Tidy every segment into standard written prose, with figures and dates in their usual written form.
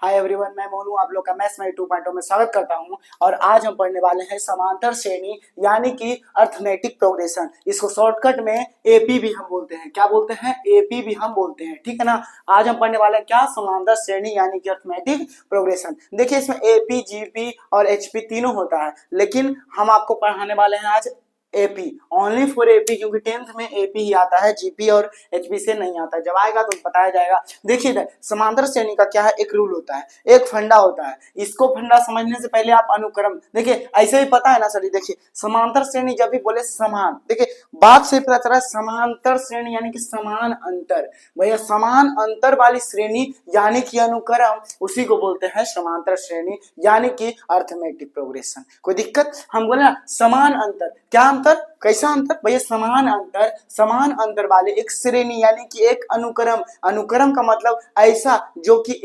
Hi everyone, मैं मोनू आप लोग का मैथ्स में 2.0 में स्वागत करता हूं। और आज हम पढ़ने वाले हैं समांतर श्रेणी यानी कि अर्थमेटिक प्रोग्रेशन। इसको शॉर्टकट में एपी भी हम बोलते हैं। क्या बोलते हैं? एपी भी हम बोलते हैं, ठीक है ना। आज हम पढ़ने वाले हैं क्या? समांतर श्रेणी यानी कि अर्थमेटिक प्रोग्रेशन। देखिए इसमें एपी, जीपी और एचपी तीनों होता है, लेकिन हम आपको पढ़ाने वाले हैं आज एपी, ओनली फॉर एपी, क्योंकि 10th में एपी ही आता है, जीपी और एचपी से नहीं आता है। जब आएगा तो बताया जाएगा। देखिए समांतर श्रेणी का क्या है, एक रूल होता है, एक फंडा होता है। इसको फंडा समझने से पहले आप अनुक्रम देखिए, ऐसे ही पता है ना सर। देखिए समांतर श्रेणी जब भी बोले समान, देखिए बात से पता चला समांतर श्रेणी यानी कि समान अंतर। भैया समान अंतर वाली श्रेणी यानी कि अनुक्रम, उसी को बोलते हैं समांतर श्रेणी यानी कि अर्थमेटिक प्रोग्रेशन। कोई दिक्कत? हम बोले ना समान अंतर, क्या अंतर, कैसा अंतर? भैया समान अंतर वाले एक श्रेणी यानी कि एक अनुक्रम। अनुक्रम का मतलब ऐसा जो कि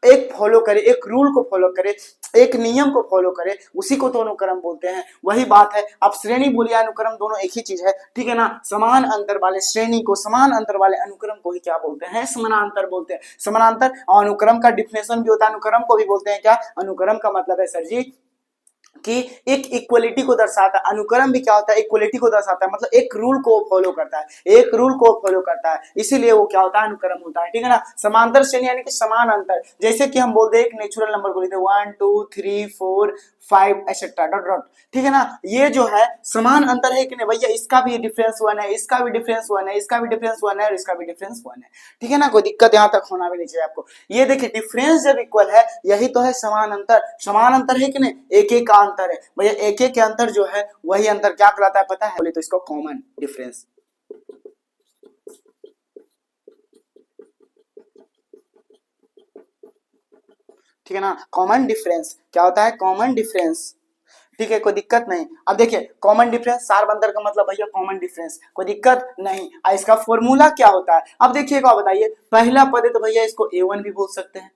एक फॉलो करे, एक रूल को फॉलो करे, एक नियम को फॉलो करे, उसी को तो अनुक्रम बोलते हैं। वही बात है, आप श्रेणी बोलिए अनुक्रम दोनों एक ही चीज है, ठीक है ना। समान अंतर वाले श्रेणी को, समान अंतर वाले अनुक्रम को ही क्या बोलते हैं? समानांतर बोलते हैं। समानांतर और अनुक्रम का डिफिनेशन भी होता है। अनुक्रम को भी बोलते हैं क्या? अनुक्रम का मतलब है सर जी कि एक इक्वलिटी को दर्शाता है। अनुक्रम भी क्या होता है? इक्वलिटी को दर्शाता है, मतलब एक रूल को फॉलो करता है, एक रूल को फॉलो करता है, इसीलिए वो क्या होता है? अनुक्रम होता है, ठीक है ना। समांतर श्रेणी यानी कि समान अंतर। जैसे कि हम बोलते हैं एक नेचुरल नंबर को लेते हैं 1 2 3 4 5 एक्सेट्रा डॉट डॉट, ठीक है ना। ये जो है समान अंतर है कि नहीं भैया? इसका भी डिफरेंस 1 है, इसका भी डिफरेंस 1 है, इसका भी डिफरेंस 1 है और इसका भी डिफरेंस 1 है, ठीक है ना। कोई दिक्कत यहाँ तक होना भी नहीं चाहिए आपको। ये देखिए डिफरेंस जब इक्वल है, यही तो है समान अंतर। समान अंतर है कि नहीं? एक एक का अंतर है भैया। एक एक के अंतर जो है वही अंतर क्या कहलाता है पता है? बोले तो इसको कॉमन डिफरेंस। ठीक है ना। कॉमन डिफरेंस क्या होता है? कॉमन डिफरेंस, ठीक है, कोई दिक्कत नहीं। अब देखिए कॉमन डिफरेंस, सार अंतर का मतलब भैया कॉमन डिफरेंस, कोई दिक्कत नहीं। इसका फॉर्मूला क्या होता है? अब देखिए क्या बताइए, पहला पद है तो भैया इसको A1 भी बोल सकते हैं,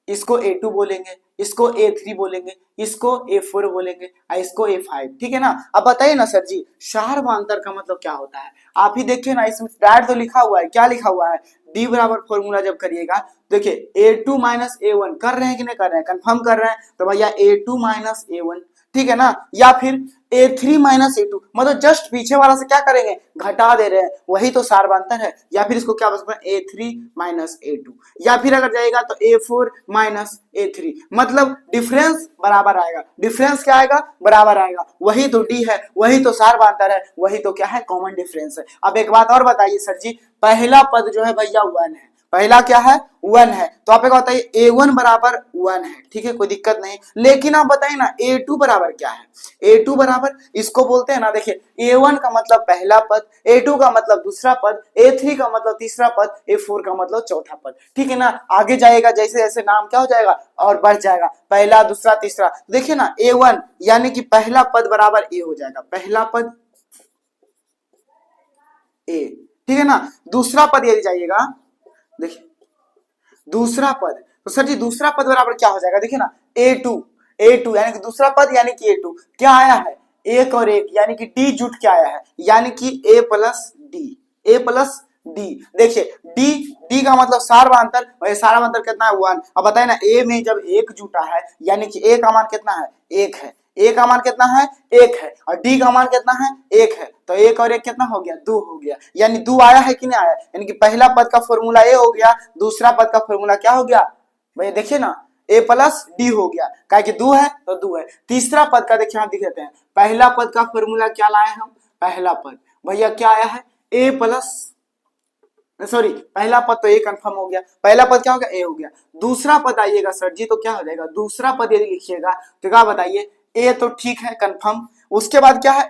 इसको A2 बोलेंगे, इसको A3 बोलेंगे, इसको A4 बोलेंगे, इसको A5, ठीक है ना। अब बताइए ना सर जी सार्वधातुक का मतलब क्या होता है? आप ही देखिए ना, इसमें डायरेक्ट तो लिखा हुआ है, क्या लिखा हुआ है? D बराबर फॉर्मूला जब करिएगा, देखिए A2 माइनस A1 कर रहे हैं कि नहीं कर रहे हैं? कंफर्म कर रहे हैं, तो भैया A2 माइनस A1, ठीक है ना। या फिर A3 माइनस A2, मतलब जस्ट पीछे वाला से क्या करेंगे? घटा दे रहे हैं, वही तो सार्वधातुक है। या फिर इसको क्या बोल सकते हैं? A3 minus A2। या फिर अगर जाएगा तो A4 माइनस A3, मतलब डिफरेंस बराबर आएगा। डिफरेंस क्या आएगा? बराबर आएगा। वही तो D है, वही तो सार्वधातुक है, वही तो क्या है? कॉमन डिफरेंस है। अब एक बात और बताइए सर जी, पहला पद जो है भैया 1 है, पहला क्या है? 1 है, तो आप एक बताइए A1 बराबर 1 है, ठीक है, कोई दिक्कत नहीं। लेकिन आप बताइए ना A2 बराबर क्या है? A2 बराबर इसको बोलते हैं ना, देखिए A1 का मतलब पहला पद, A2 का मतलब दूसरा पद, A3 का मतलब तीसरा पद, A4 का मतलब चौथा पद, ठीक है ना। आगे जाएगा जैसे जैसे नाम क्या हो जाएगा और बढ़ जाएगा, पहला दूसरा तीसरा। देखिए ना A1 यानी कि पहला पद बराबर A हो जाएगा, पहला पद A, ठीक है ना। दूसरा पद यदि जाइएगा, देखिए दूसरा पद, तो सर जी दूसरा पद बराबर क्या हो जाएगा? देखिए ना A2 यानी कि दूसरा पद यानी कि A2 क्या आया है? एक और एक यानी कि D जुट क्या आया है? यानी कि A प्लस D। देखिए D का मतलब सार्वधातुक, और सार्वधातुक कितना है? 1। अब बताए ना A में जब एक जुटा है यानी कि A का मान कितना है? 1 है। A का मान कितना है? 1 है। और D का मान कितना है? 1 है। तो 1 और 1 कितना हो गया? 2 हो गया। यानी 2 आया है कि नहीं आया? यानी कि पहला पद का फॉर्मूला A हो गया, दूसरा पद का फॉर्मूला क्या हो गया भैया? देखिए ना A प्लस D हो गया, काहे कि 2 है तो 2 है। तीसरा पद का देखिए हम दिख देते हैं, पहला पद का फॉर्मूला क्या लाए हम? पहला पद भैया क्या आया है? A प्लस, सॉरी पहला पद तो A कंफर्म हो गया, पहला पद क्या हो गया? A हो गया। दूसरा पद आइएगा सर जी तो क्या हो जाएगा? दूसरा पद यदि लिखिएगा तो क्या बताइए? A तो ठीक है कंफर्म, उसके बाद क्या है?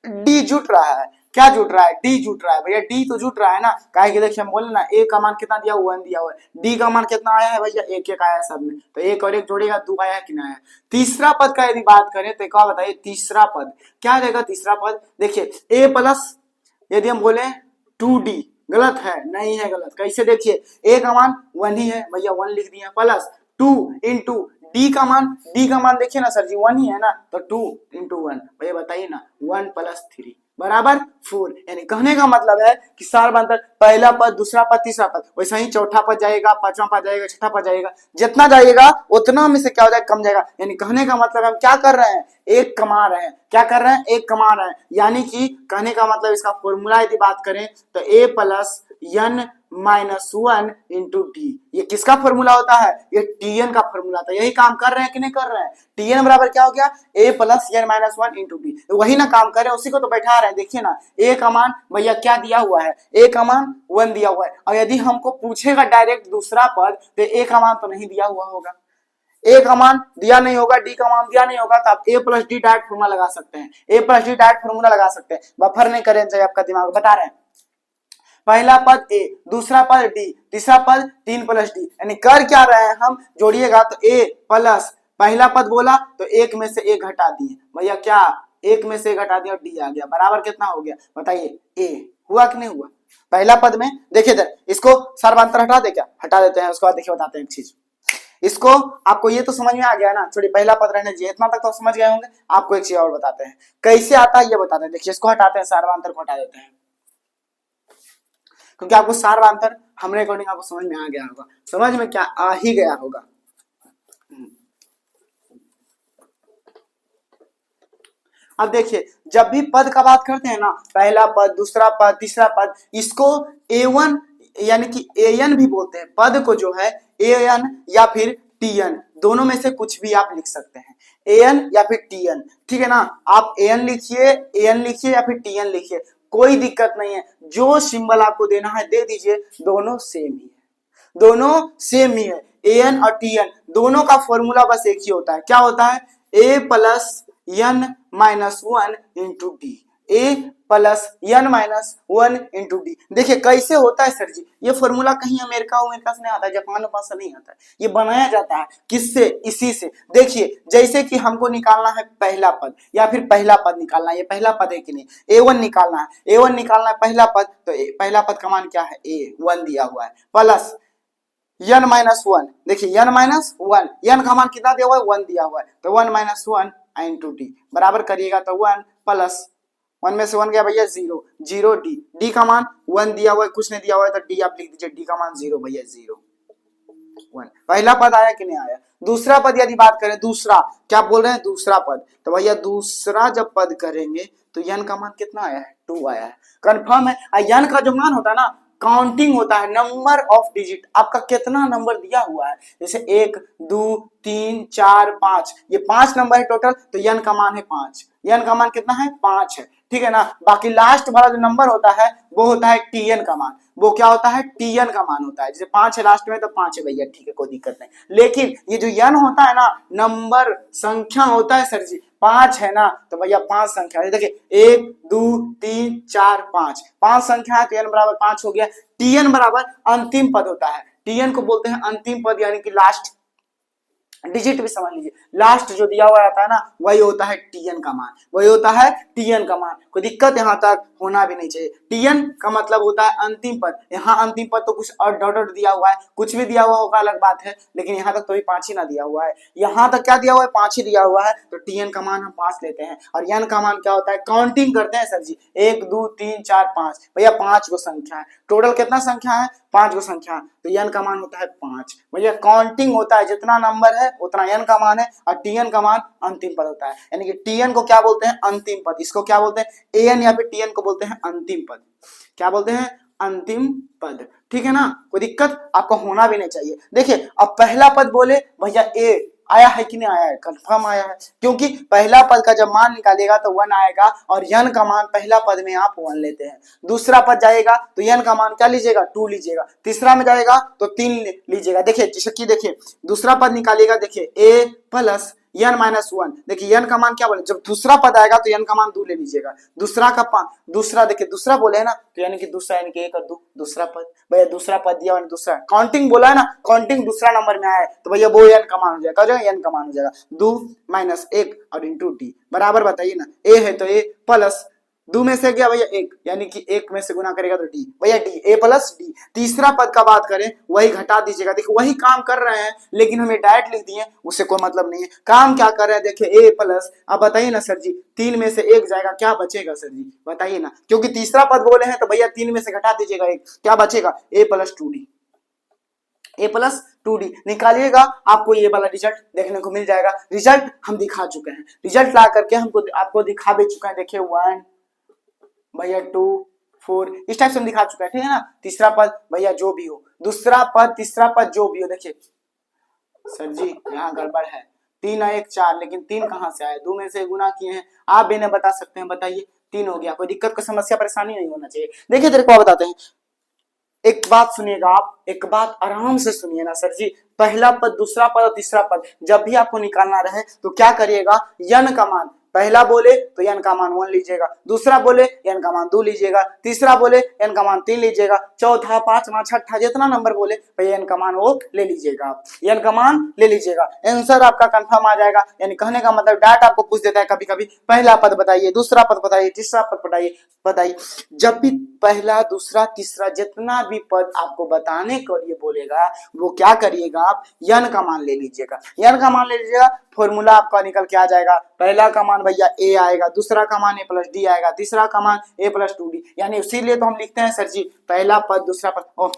D जुट रहा है। क्या जुट रहा है? D जुट रहा है भैया, D तो जुट रहा है ना, काहे कि देखिए हम बोले ना A का मान कितना दिया? 1 दिया हुआ है। D का मान कितना आया है भैया? 1 1 आया है सब में, तो 1 और 1 जोड़ेगा 2 आया है कि नहीं आया? तीसरा पद का यदि बात करें तो क्या बताइए? तीसरा पद क्या आ जाएगा? तीसरा पद देखिए A प्लस, यदि हम बोले 2D, गलत है? नहीं है गलत। कैसे? देखिए A का मान 1 ही है भैया, 1 लिख दिया, प्लस 2 इंटू D का मान देखिए ना सर जी 1 ही है ना, तो 2 इंटू 1 भैया बताइए ना 1 प्लस 3, बराबर 4। यानी कहने का मतलब है कि सर्वांतर पहला पद, दूसरा पद, तीसरा पद, वैसा ही चौथा पद जाएगा, पांचवा पद जाएगा, छठा पद जाएगा, जितना जाएगा उतना में से क्या हो जाएगा, कम जाएगा। यानी कहने का मतलब हम क्या कर रहे हैं, एक कमा रहे हैं। क्या कर रहे हैं, एक कमा रहे हैं। यानी कि कहने का मतलब इसका फॉर्मूला यदि बात करें तो a plus n minus 1 into D. ये किसका फॉर्मूला होता है, ये tn का फॉर्मूला होता है। यही काम कर रहे हैं कि नहीं कर रहे हैं। tn बराबर क्या हो गया, a plus n minus 1 into D. वही ना काम कर रहे हैं, उसी को तो बैठा रहे हैं। देखिए ना, a का मान भैया क्या दिया हुआ है, a का मान 1 दिया हुआ है। और यदि हमको पूछेगा डायरेक्ट दूसरा पद तो a का मान तो नहीं दिया हुआ होगा, a का मान दिया नहीं होगा, d का मान दिया नहीं होगा, तो आप a plus D direct formula लगा सकते हैं। a plus D direct formula लगा सकते हैं। बफर नहीं करें चाहिए आपका दिमाग, बता रहे हैं। पहला पद a, दूसरा पद d, तीसरा पद 3 प्लस डी। यानी कर क्या रहे हैं हम, जोड़िएगा तो a प्लस पहला पद बोला तो एक में से एक घटा दिए भैया, क्या एक में से एक घटा दिया और d आ गया, बराबर कितना हो गया बताइए, a हुआ कि नहीं हुआ। पहला पद में देखिए इधर, इसको सर्वांतर हटा दे, क्या हटा देते हैं। उसके बाद देखिए बताते हैं एक चीज, इसको आपको ये तो समझ में आ गया ना, छोड़ी पहला पद रहने दीजिए, इतना तक तो समझ गए होंगे। आपको एक चीज और बताते हैं कैसे आता है, ये बताते हैं। देखिए इसको हटाते हैं, सर्वांतर को हटा देते हैं, क्योंकि आपको सर्वांतर हमरे अकॉर्डिंग आपको समझ में आ गया होगा, समझ में क्या आ ही गया होगा। अब देखिए जब भी पद का बात करते हैं ना, पहला पद, दूसरा पद, तीसरा पद, इसको a1 यानी कि an भी बोलते हैं। पद को जो है an या फिर tn, दोनों में से कुछ भी आप लिख सकते हैं, an या फिर tn, ठीक है ना। आप an लिखिए या फिर tn लिखिए, कोई दिक्कत नहीं है। जो सिंबल आपको देना है दे दीजिए, दोनों सेम ही है, दोनों सेम ही है। an और tn दोनों का फॉर्मूला बस एक ही होता है, क्या होता है, a plus n minus 1 into D, a plus n minus 1 into D. देखिए कैसे होता है सर जी, ये फॉर्मूला कहीं अमेरिका से नहीं आता है, जापान से नहीं आता है, ये बनाया जाता है किससे, इसी से। देखिए जैसे कि हमको निकालना है पहला पद या फिर पहला पद निकालना है, ये पहला पद है कि नहीं, a1 निकालना है, a1 निकालना है पहला पद, तो पहला पद का मान क्या है, a1 दिया हुआ है, प्लस n माइनस 1। देखिए n माइनस 1, n का मान कितना दिया हुआ है, 1 दिया हुआ है, तो 1 माइनस 1 इंटू डी, बराबर करिएगा तो 1 प्लस 1 में से 1 गया भैया 0, 0 डी, डी का मान 1 दिया हुआ है, कुछ नहीं दिया हुआ है, तो डी आप लिख दीजिए, डी का मान 0 भैया, 0 1। पहला पद आया कि नहीं आया। दूसरा पद यदि बात करें, दूसरा क्या बोल रहे हैं, दूसरा पद, तो भैया दूसरा जब पद करेंगे तो n का मान कितना आया है, 2 आया है, कंफर्म है। n का जो मान होता है ना, काउंटिंग होता है, नंबर ऑफ डिजिट, आपका कितना नंबर दिया हुआ है, जैसे 1 2 3 4 5, ये 5 नंबर है टोटल, तो n का मान है 5, n का मान कितना है, 5 है, ठीक है ना। बाकी लास्ट वाला जो नंबर होता है वो होता है tn का मान, वो क्या होता है, tn का मान होता है। जैसे 5 है लास्ट में तो 5 है भैया, ठीक है कोई दिक्कत नहीं। लेकिन ये जो n होता है ना, नंबर संख्या होता है सर जी, 5 है ना, तो भैया 5 संख्या है। देखिए 1 2 3 4 5, 5 संख्या है तो n बराबर 5 हो गया। tn बराबर अंतिम पद होता है, tn को बोलते हैं अंतिम पद, यानी कि लास्ट डिजिट भी समझ लीजिए, लास्ट जो दिया हुआ रहता है ना, वही होता है tn का मान, वही होता है tn का मान। कोई दिक्कत यहाँ तक होना भी नहीं चाहिए। tn का मतलब होता है अंतिम पद, यहाँ अंतिम पद तो कुछ और डॉट डॉट दिया हुआ है, कुछ भी दिया हुआ होगा अलग बात है, लेकिन यहाँ तक तो भी 5 ही ना दिया हुआ है, यहाँ तक क्या दिया हुआ है, 5 ही दिया हुआ है, तो tn का मान हम 5 लेते हैं। और n का मान क्या होता है, काउंटिंग करते हैं सर जी, 1 2 3 4 5, भैया 5 गो संख्या है, टोटल कितना संख्या है, 5 गो संख्या, तो n का मान होता है 5। भैया काउंटिंग होता है, जितना नंबर है उतना n का मान है, और tn का मान अंतिम पद होता है। यानी कि tn को क्या बोलते हैं, अंतिम पद, इसको क्या बोलते हैं, an या फिर tn को बोलते हैं अंतिम पद। क्या बोलते हैं, अंतिम पद, ठीक है ना। कोई दिक्कत आपको होना भी नहीं चाहिए। देखिए अब पहला पद बोले भैया a आया है कि नहीं आया है, कंफर्म आया है, क्योंकि पहला पद का जब मान निकालेगा तो 1 आएगा, और n का मान पहला पद में आप 1 लेते हैं। दूसरा पद जाएगा तो n का मान क्या लीजिएगा, 2 लीजिएगा। तीसरा में जाएगा तो 3 लीजिएगा। देखिए जैसे कि देखिए दूसरा पद निकालिएगा, देखिए a प्लस n माइनस 1, देखिए n का मान क्या बोले, जब दूसरा पद आएगा तो n का मान 2 ले लीजिएगा। दूसरा देखिए दूसरा बोले है ना, तो यानी कि दूसरा, यानी कि 1 और 2 दूसरा पद, भैया दूसरा पद दिया और दूसरा काउंटिंग बोला है ना, काउंटिंग दूसरा नंबर में आया है, तो भैया वो n का मान हो जाएगा, n का मान हो जाएगा 2 माइनस 1 और इंटू डी, बराबर बताइए ना, a है तो a प्लस दो में से गया भैया एक, यानी कि एक में से गुना करेगा तो डी, भैया डी, ए प्लस डी। तीसरा पद का बात करें वही घटा दीजिएगा। देखिए वही काम कर रहे हैं लेकिन हमें डायरेक्ट लिख दिए, उससे कोई मतलब नहीं है। काम क्या कर रहे हैं देखिए, ए प्लस, अब बताइए ना सर जी, तीन में से एक जाएगा, क्या बचेगा सर जी बताइए ना, क्योंकि तीसरा पद बोले हैं तो भैया तीन में से घटा दीजिएगा एक, क्या बचेगा, ए प्लस टू डी, ए प्लस टू डी निकालिएगा, आपको ये वाला रिजल्ट देखने को मिल जाएगा। रिजल्ट हम दिखा चुके हैं, रिजल्ट ला करके हमको आपको दिखा भी चुका है। देखिए 1 भैया 2 4 इस टाइप से हम दिखा चुका है, ठीक है ना। तीसरा पद भैया जो भी हो, दूसरा पद तीसरा पद जो भी हो। देखिए सर जी यहाँ गड़बड़ है, 3 और 1 4, लेकिन 3 कहाँ से आए, 2 में से गुना किए हैं, आप भी नहीं बता सकते हैं, बताइए 3 हो गया। कोई दिक्कत का समस्या परेशानी नहीं होना चाहिए। देखिए तेरे को बताते हैं, एक बात सुनिएगा आप, एक बात आराम से सुनिए ना सर जी। पहला पद दूसरा पद और तीसरा पद जब भी आपको निकालना रहे तो क्या करिएगा, यन का मान पहला बोले तो यन का मान 1 लीजिएगा, दूसरा बोले यन का मान 2 लीजिएगा, तीसरा बोले यन का मान 3 लीजिएगा, चौथा पांचवा छठा जितना नंबर बोले भैया यन का मान वो ले लीजिएगा, आप यन का मान ले लीजिएगा, आंसर आपका कंफर्म आ जाएगा। यानी कहने का मतलब डायरेक्ट आपको पूछ देता है कभी कभी, पहला पद बताइए, दूसरा पद बताइए, तीसरा पद बताइए। जब भी पहला दूसरा तीसरा जितना भी पद आपको बताने के लिए बोलेगा वो क्या करिएगा, आप यन का मान ले लीजिएगा, यन का मान ले लीजिएगा। फॉर्मूला आपका निकल के आ जाएगा, पहला का मान भैया ए आएगा, दूसरा का मान ए प्लस डी आएगा, तीसरा का मान ए प्लस टू डी। यानी इसीलिए तो हम लिखते हैं सर जी पहला पद दूसरा पद,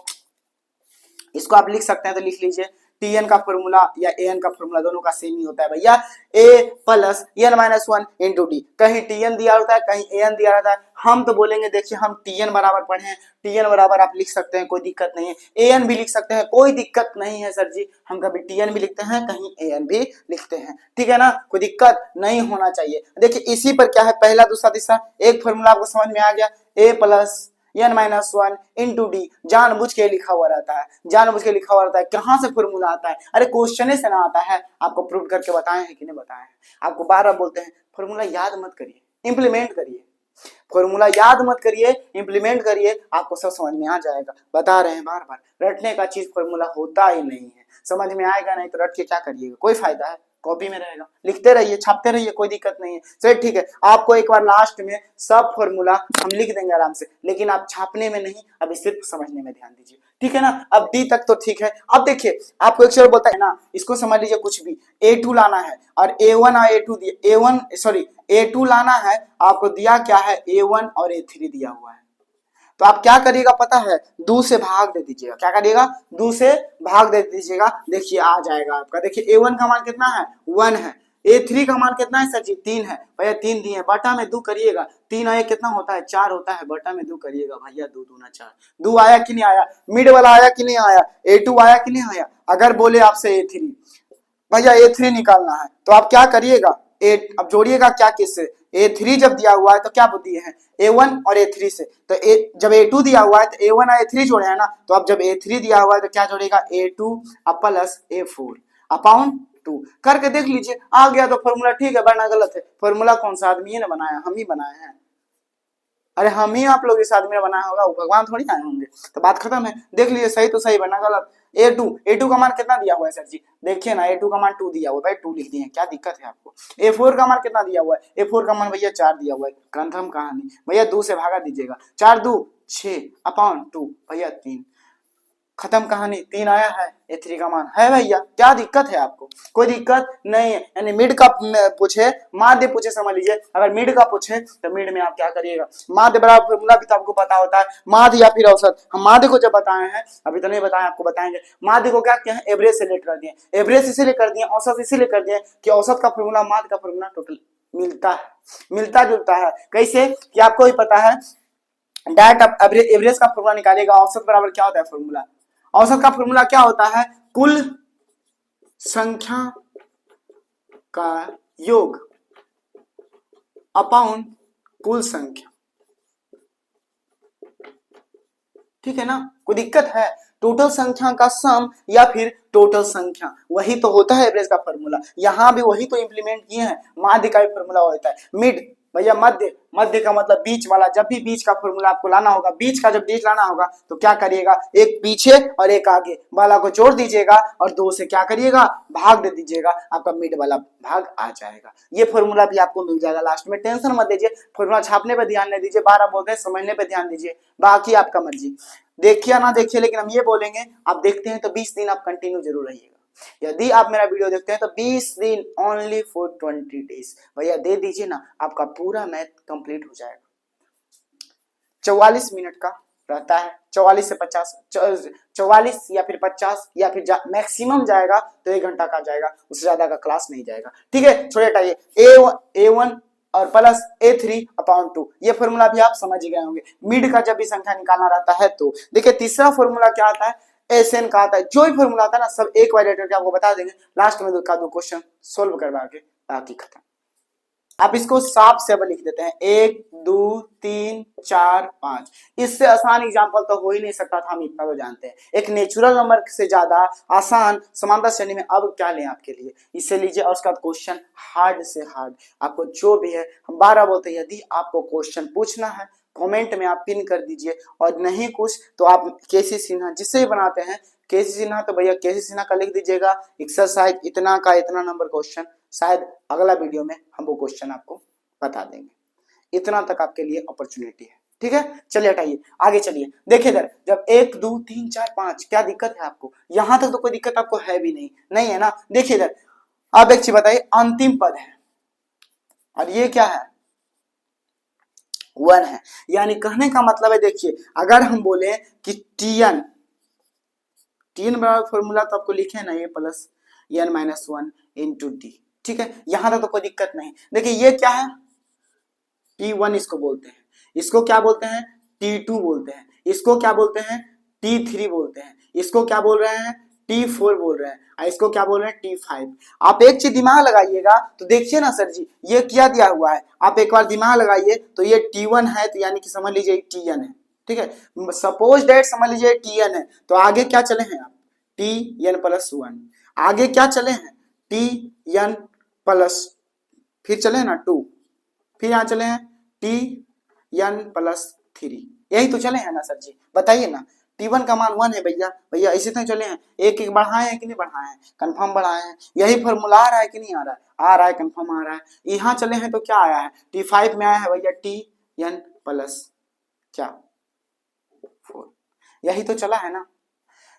इसको आप लिख सकते हैं तो लिख लीजिए, टीएन का फॉर्मूला या एन का फॉर्मूला दोनों का सेम ही होता है भैया, A plus N minus 1 into D. कहीं टीएन दिया होता है कहीं एन दिया रहता है, हम तो बोलेंगे देखिए हम टीएन बराबर पढ़े हैं, टीएन बराबर आप लिख सकते हैं, कोई दिक्कत नहीं है, एन भी लिख सकते हैं, कोई दिक्कत नहीं है सर जी। हम कभी टीएन भी लिखते हैं कहीं एन भी लिखते हैं, ठीक है ना, कोई दिक्कत नहीं होना चाहिए। देखिए इसी पर क्या है, पहला दूसरा तीसरा एक फॉर्मूला आपको समझ में आ गया, A plus N minus 1 into D, जानबूझ के लिखा हुआ रहता है, जानबूझ के लिखा हुआ रहता है। कहाँ से फॉर्मूला आता है, अरे क्वेश्चन से ना आता है, आपको प्रूव करके बताए हैं कि नहीं बताए हैं। आपको बार बार बोलते हैं फॉर्मूला याद मत करिए, इंप्लीमेंट करिए, फॉर्मूला याद मत करिए, इंप्लीमेंट करिए, आपको सब समझ में आ जाएगा। बता रहे हैं बार बार, रटने का चीज फॉर्मूला होता ही नहीं है, समझ में आएगा नहीं तो रट के क्या करिएगा, कोई फायदा है, कॉपी में रहेगा, लिखते रहिए छापते रहिए, कोई दिक्कत नहीं है। चलिए ठीक है, आपको एक बार लास्ट में सब फॉर्मूला हम लिख देंगे आराम से, लेकिन आप छापने में नहीं, अभी सिर्फ समझने में ध्यान दीजिए, ठीक है ना। अब डी तक तो ठीक है। अब देखिए आपको एक चीज बोलता है ना, इसको समझ लीजिए, कुछ भी A2 लाना है और A1 और A2 दिया, A2 लाना है, आपको दिया क्या है, A1 और A3 दिया हुआ है, तो आप क्या करिएगा पता है, 2 से भाग दे दीजिएगा, क्या करिएगा, 2 से भाग दे दीजिएगा, देखिए आ जाएगा आपका। देखिए A1 का मान कितना है, 1 है, A3 का मान कितना है सर जी, 3 है, भैया 3 दिए, बटा में 2 करिएगा, 3 आया कितना होता है, 4 होता है, बटा में 2 करिएगा भैया, 2 दूना 4, 2 आया कि नहीं आया, मिड वाला आया कि नहीं आया, A2 आया कि नहीं आया। अगर बोले आपसे A3, भैया A3 निकालना है तो आप क्या करिएगा, अब जोड़िएगा क्या किससे, A3 जब दिया हुआ है तो क्या दिए हैं, A1 और A3 से, तो जब A2 दिया हुआ है तो A1 और A3 जोड़े हैं ना, तो अब जब A3 दिया हुआ है तो क्या जोड़ेगा, A2 प्लस A4 अपॉन 2 करके देख लीजिए, आ गया तो फॉर्मूला ठीक है, वरना गलत है। फॉर्मूला कौन सा आदमी ने बनाया, हम ही बनाए हैं, अरे हम ही आप लोग इस आदमी ने बनाया होगा, वो भगवान थोड़ी आए होंगे, तो बात खत्म है। देख लीजिए सही तो सही, वरना गलत। A2 का मान कितना दिया हुआ है सर जी, देखिए ना, A2 का मान 2 दिया हुआ है भाई, 2 लिख दिए, क्या दिक्कत है आपको। A4 का मान कितना दिया हुआ है, A4 का मान भैया 4 दिया हुआ है, कंफर्म कहानी भैया, 2 से भागा दीजिएगा, 4 2 6 अपॉन 2 भैया 3, खत्म कहानी, 3 आया है, A3 का मान है भैया, क्या दिक्कत है आपको, कोई दिक्कत नहीं है। यानी मिड का पूछे, माध्य पूछे, समझ लीजिए अगर मिड का पूछे तो मिड में आप क्या करिएगा, माध्य बराबर फॉर्मूला भी तो आपको पता होता है, माध्य या फिर औसत। हम माध्य को जब बताए हैं, अभी तो नहीं बताए, आपको बताएंगे। माध्य को क्या किया है, एवरेज से लेट कर दिए, एवरेज इसीलिए कर दिए, औसत इसीलिए कर दिए कि औसत का फॉर्मूला माध्य का फॉर्मूला टोटल मिलता है, मिलता जुलता है। कैसे कि आपको ही पता है, डायरेक्ट एवरेज का फॉर्मूला निकालेगा, औसत बराबर क्या होता है फॉर्मूला, औसत का फॉर्मूला क्या होता है, कुल संख्या का योग अपॉन कुल संख्या, ठीक है ना, कोई दिक्कत है। टोटल संख्या का सम या फिर टोटल संख्या, वही तो होता है एवरेज का फॉर्मूला, यहां भी वही तो इंप्लीमेंट किए हैं, माध्य का फॉर्मूला होता है। मिड भैया मध्य, मध्य का मतलब बीच वाला। जब भी बीच का फॉर्मूला आपको लाना होगा, बीच का जब बीच लाना होगा तो क्या करिएगा, एक पीछे और एक आगे वाला को जोड़ दीजिएगा और 2 से क्या करिएगा, भाग दे दीजिएगा, आपका मिड वाला भाग आ जाएगा। ये फॉर्मूला भी आपको मिल जाएगा लास्ट में, टेंशन मत लीजिए। फॉर्मूला छापने पे ध्यान नहीं दीजिए, 12 बोलते हैं, समझने पे ध्यान दीजिए, बाकी आपका मर्जी, देखिए ना देखिए। लेकिन हम ये बोलेंगे, आप देखते हैं तो 20 दिन आप कंटिन्यू जरूर रहिएगा। यदि आप मेरा वीडियो देखते हैं तो 20 दिन ओनली फॉर 20 डेज भैया दे दीजिए ना, आपका पूरा मैथ कंप्लीट हो जाएगा। 44 मिनट का रहता है, 44 से 50, 44 या फिर 50 या फिर मैक्सिमम जाएगा तो 1 घंटा का जाएगा, उससे ज्यादा का क्लास नहीं जाएगा। ठीक है, छोड़े हटाइए। A1 और प्लस A3/2 ये फॉर्मूला भी आप समझ ही गए होंगे। मिड का जब भी संख्या निकालना रहता है तो देखिए तीसरा फॉर्मूला क्या आता है, एसएन का आता है। जो भी फॉर्मूला आता है ना सब एक बार करके आपको बता देंगे, लास्ट में 2 क्वेश्चन सोल्व करवा के बाकी खत्म। आप इसको साफ से अब लिख देते हैं, 1 2 3 4 5। इससे आसान एग्जांपल तो हो ही नहीं सकता था, हम इतना तो जानते हैं। एक नेचुरल नंबर से ज्यादा आसान समांतर श्रेणी में अब क्या लें आपके लिए, इससे लीजिए। और उसका क्वेश्चन हार्ड से हार्ड, आपको जो भी है, हम 12 बोलते हैं। यदि आपको क्वेश्चन पूछना है कमेंट में आप पिन कर दीजिए, और नहीं कुछ तो आप केसी सिन्हा जिससे भी बनाते हैं, केसी सिन्हा तो भैया केसी सिन्हा का लिख दीजिएगा, एक्सरसाइज इतना का इतना नंबर क्वेश्चन, शायद अगला वीडियो में हम वो क्वेश्चन आपको बता देंगे। इतना तक आपके लिए अपॉर्चुनिटी है। ठीक है, चलिए हटाइए, आगे चलिए। देखिए इधर, जब 1 2 3 4 5 क्या दिक्कत है आपको, यहां तक तो कोई दिक्कत आपको है भी नहीं, नहीं है ना। देखिए इधर, आप एक चीज बताइए, अंतिम पद है और ये क्या है, 1 है। यानी कहने का मतलब है, देखिए अगर हम बोले कि टीएन बराबर फॉर्मूला तो आपको लिखे ना, ये प्लस n-1 इंटू टी। ठीक है, यहां तक तो कोई दिक्कत नहीं। देखिए ये क्या है, T1 इसको बोलते हैं, इसको क्या बोलते हैं, T2 बोलते हैं, इसको क्या बोलते हैं, T3 बोलते हैं, इसको क्या बोल रहे हैं, T4 बोल रहे हैं, और इसको क्या बोल रहे हैं, T5। आप एक चीज दिमाग लगाइएगा तो देखिए ना सर जी ये क्या दिया हुआ है, आप एक बार दिमाग लगाइए तो ये T1 है, तो यानी कि समझ लीजिए TN है। ठीक है, सपोज डेट समझ लीजिए TN है, तो आगे क्या चले हैं आप, TN+1, आगे क्या चले हैं, TN+, फिर चले हैं ना 2, फिर यहाँ चले हैं TN+3, यही तो चले हैं ना सर जी, बताइए ना। T1 का मान 1 है भैया, भैया इसी तरह चले हैं, एक एक बढ़ाए हैं कि नहीं बढ़ाए हैं, कंफर्म बढ़ाए हैं। यही फॉर्मूला आ रहा है कि नहीं आ रहा है, आ रहा है, कंफर्म आ रहा है। यहाँ चले हैं तो क्या आया है, T5 में आया है भैया TN+4, यही तो चला है ना,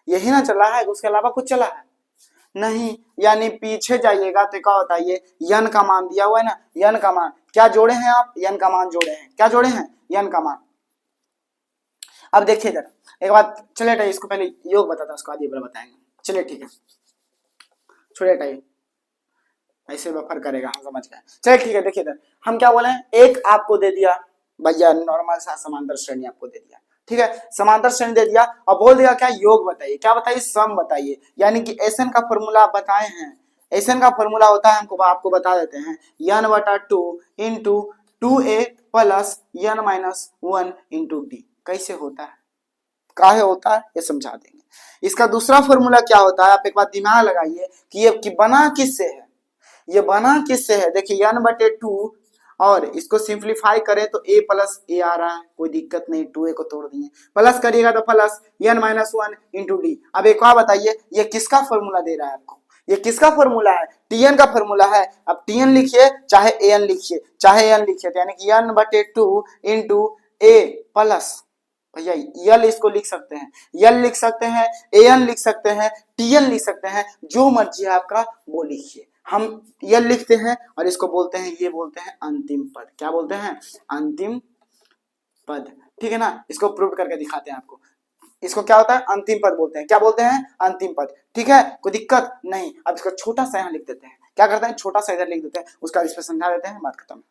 यही ना चला है, उसके अलावा कुछ चला है नहीं। यानी पीछे जाइएगा तो क्या होता है, ये यन का मान दिया हुआ है ना, यन का मान क्या जोड़े हैं आप, यन का मान जोड़े हैं, क्या जोड़े हैं, यन का मान। अब देखिए इधर एक बात, चलिए इसको पहले योग बताता उसको बाद ये बताएंगे। चलिए ठीक है, छोड़िए हटाइए, ऐसे बफर करेगा, हम समझ गए। चलिए ठीक है, देखिए इधर हम क्या बोले हैं, एक आपको दे दिया भैया नॉर्मल सा समांतर श्रेणी आपको दे दिया। ठीक है, समांतर श्रेणी दे दिया और बोल दिया क्या, योग बताइए, क्या बताइए, सम बताइए। यानी कि एसएन का फॉर्मूला आप बताए हैं, एसएन का फॉर्मूला होता है, हमको आपको बता देते हैं, n/2 into 2a plus n-1 into D. कैसे होता है, काहे होता है, ये समझा देंगे। इसका दूसरा फॉर्मूला क्या होता है, आप एक बार दिमाग लगाइए कि ये कि बना किससे है, ये बना किससे है। देखिए n/2 और इसको सिंप्लीफाई करें तो a प्लस ए आ रहा है, कोई दिक्कत नहीं, 2a को तोड़ दिए, प्लस करिएगा तो प्लस n-1 इंटू डी। अब एक और बताइए, ये किसका फॉर्मूला दे रहा है आपको, ये किसका फॉर्मूला है, टीएन का फॉर्मूला है। अब टीएन लिखिए चाहे एन लिखिए, चाहे एन लिखिए, तो यानी कि n/2 इंटू ए प्लस, भैया यल इसको लिख सकते हैं, यल लिख सकते हैं, एन लिख सकते हैं, टीएन लिख सकते हैं, जो मर्जी है आपका वो लिखिए। हम यल लिखते हैं और इसको बोलते हैं, ये बोलते हैं अंतिम पद। क्या बोलते हैं, अंतिम पद। ठीक है ना, इसको प्रूव करके दिखाते हैं आपको। इसको क्या होता है, अंतिम पद बोलते हैं, क्या बोलते हैं, अंतिम पद। ठीक है, कोई दिक्कत नहीं। अब इसको छोटा सा यहाँ लिख देते हैं, क्या करते हैं, छोटा सा इधर लिख देते हैं, उसका इस पर समझा देते हैं, बात खत्म।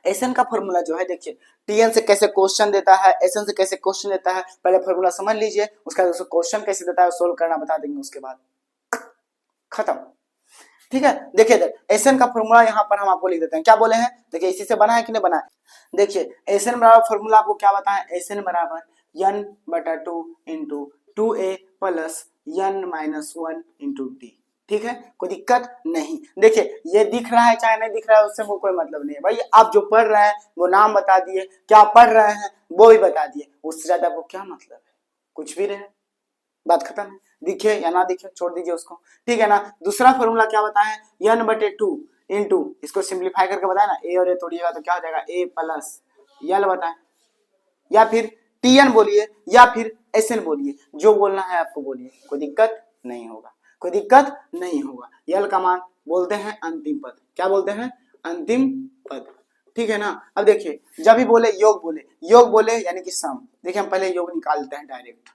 एसएन का फॉर्मूला जो है, देखिए टीएन से कैसे क्वेश्चन देता है, एसएन से कैसे क्वेश्चन देता है, पहले फॉर्मूला समझ लीजिए, उसका क्वेश्चन कैसे देता है सोल्व करना बता देंगे, उसके बाद खत्म। ठीक है, देखिए इधर एसएन का फॉर्मूला यहाँ पर हम आपको लिख देते हैं, क्या बोले हैं, देखिए इसी से बना है कि नहीं बना है। देखिए एसएन बराबर फॉर्मूला आपको क्या बताया, एसएन बराबर n/2 into 2a plus n-1 into D. ठीक है, कोई दिक्कत नहीं। देखिए ये दिख रहा है चाहे नहीं दिख रहा है उससे वो कोई मतलब नहीं है भाई, आप जो पढ़ रहे हैं वो नाम बता दिए, क्या पढ़ रहे हैं वो भी बता दिए, उससे ज्यादा वो क्या मतलब है, कुछ भी रहे, बात खत्म है। दिखे या ना दिखे छोड़ दीजिए उसको, ठीक है ना। दूसरा फॉर्मूला क्या बताएं, n/2 इंटू, इसको सिंप्लीफाई करके बताए ना, ए और ए तोड़िएगा तो क्या हो जाएगा a प्लस यल बताएं, या फिर tn बोलिए या फिर sn बोलिए, जो बोलना है आपको बोलिए, कोई दिक्कत नहीं होगा, कोई दिक्कत नहीं होगा। यल का मान बोलते हैं अंतिम पद, क्या बोलते हैं, अंतिम पद, ठीक है ना। अब देखिए जब भी बोले योग बोले यानी कि सम, देखिए हम पहले योग निकाल देते हैं डायरेक्ट,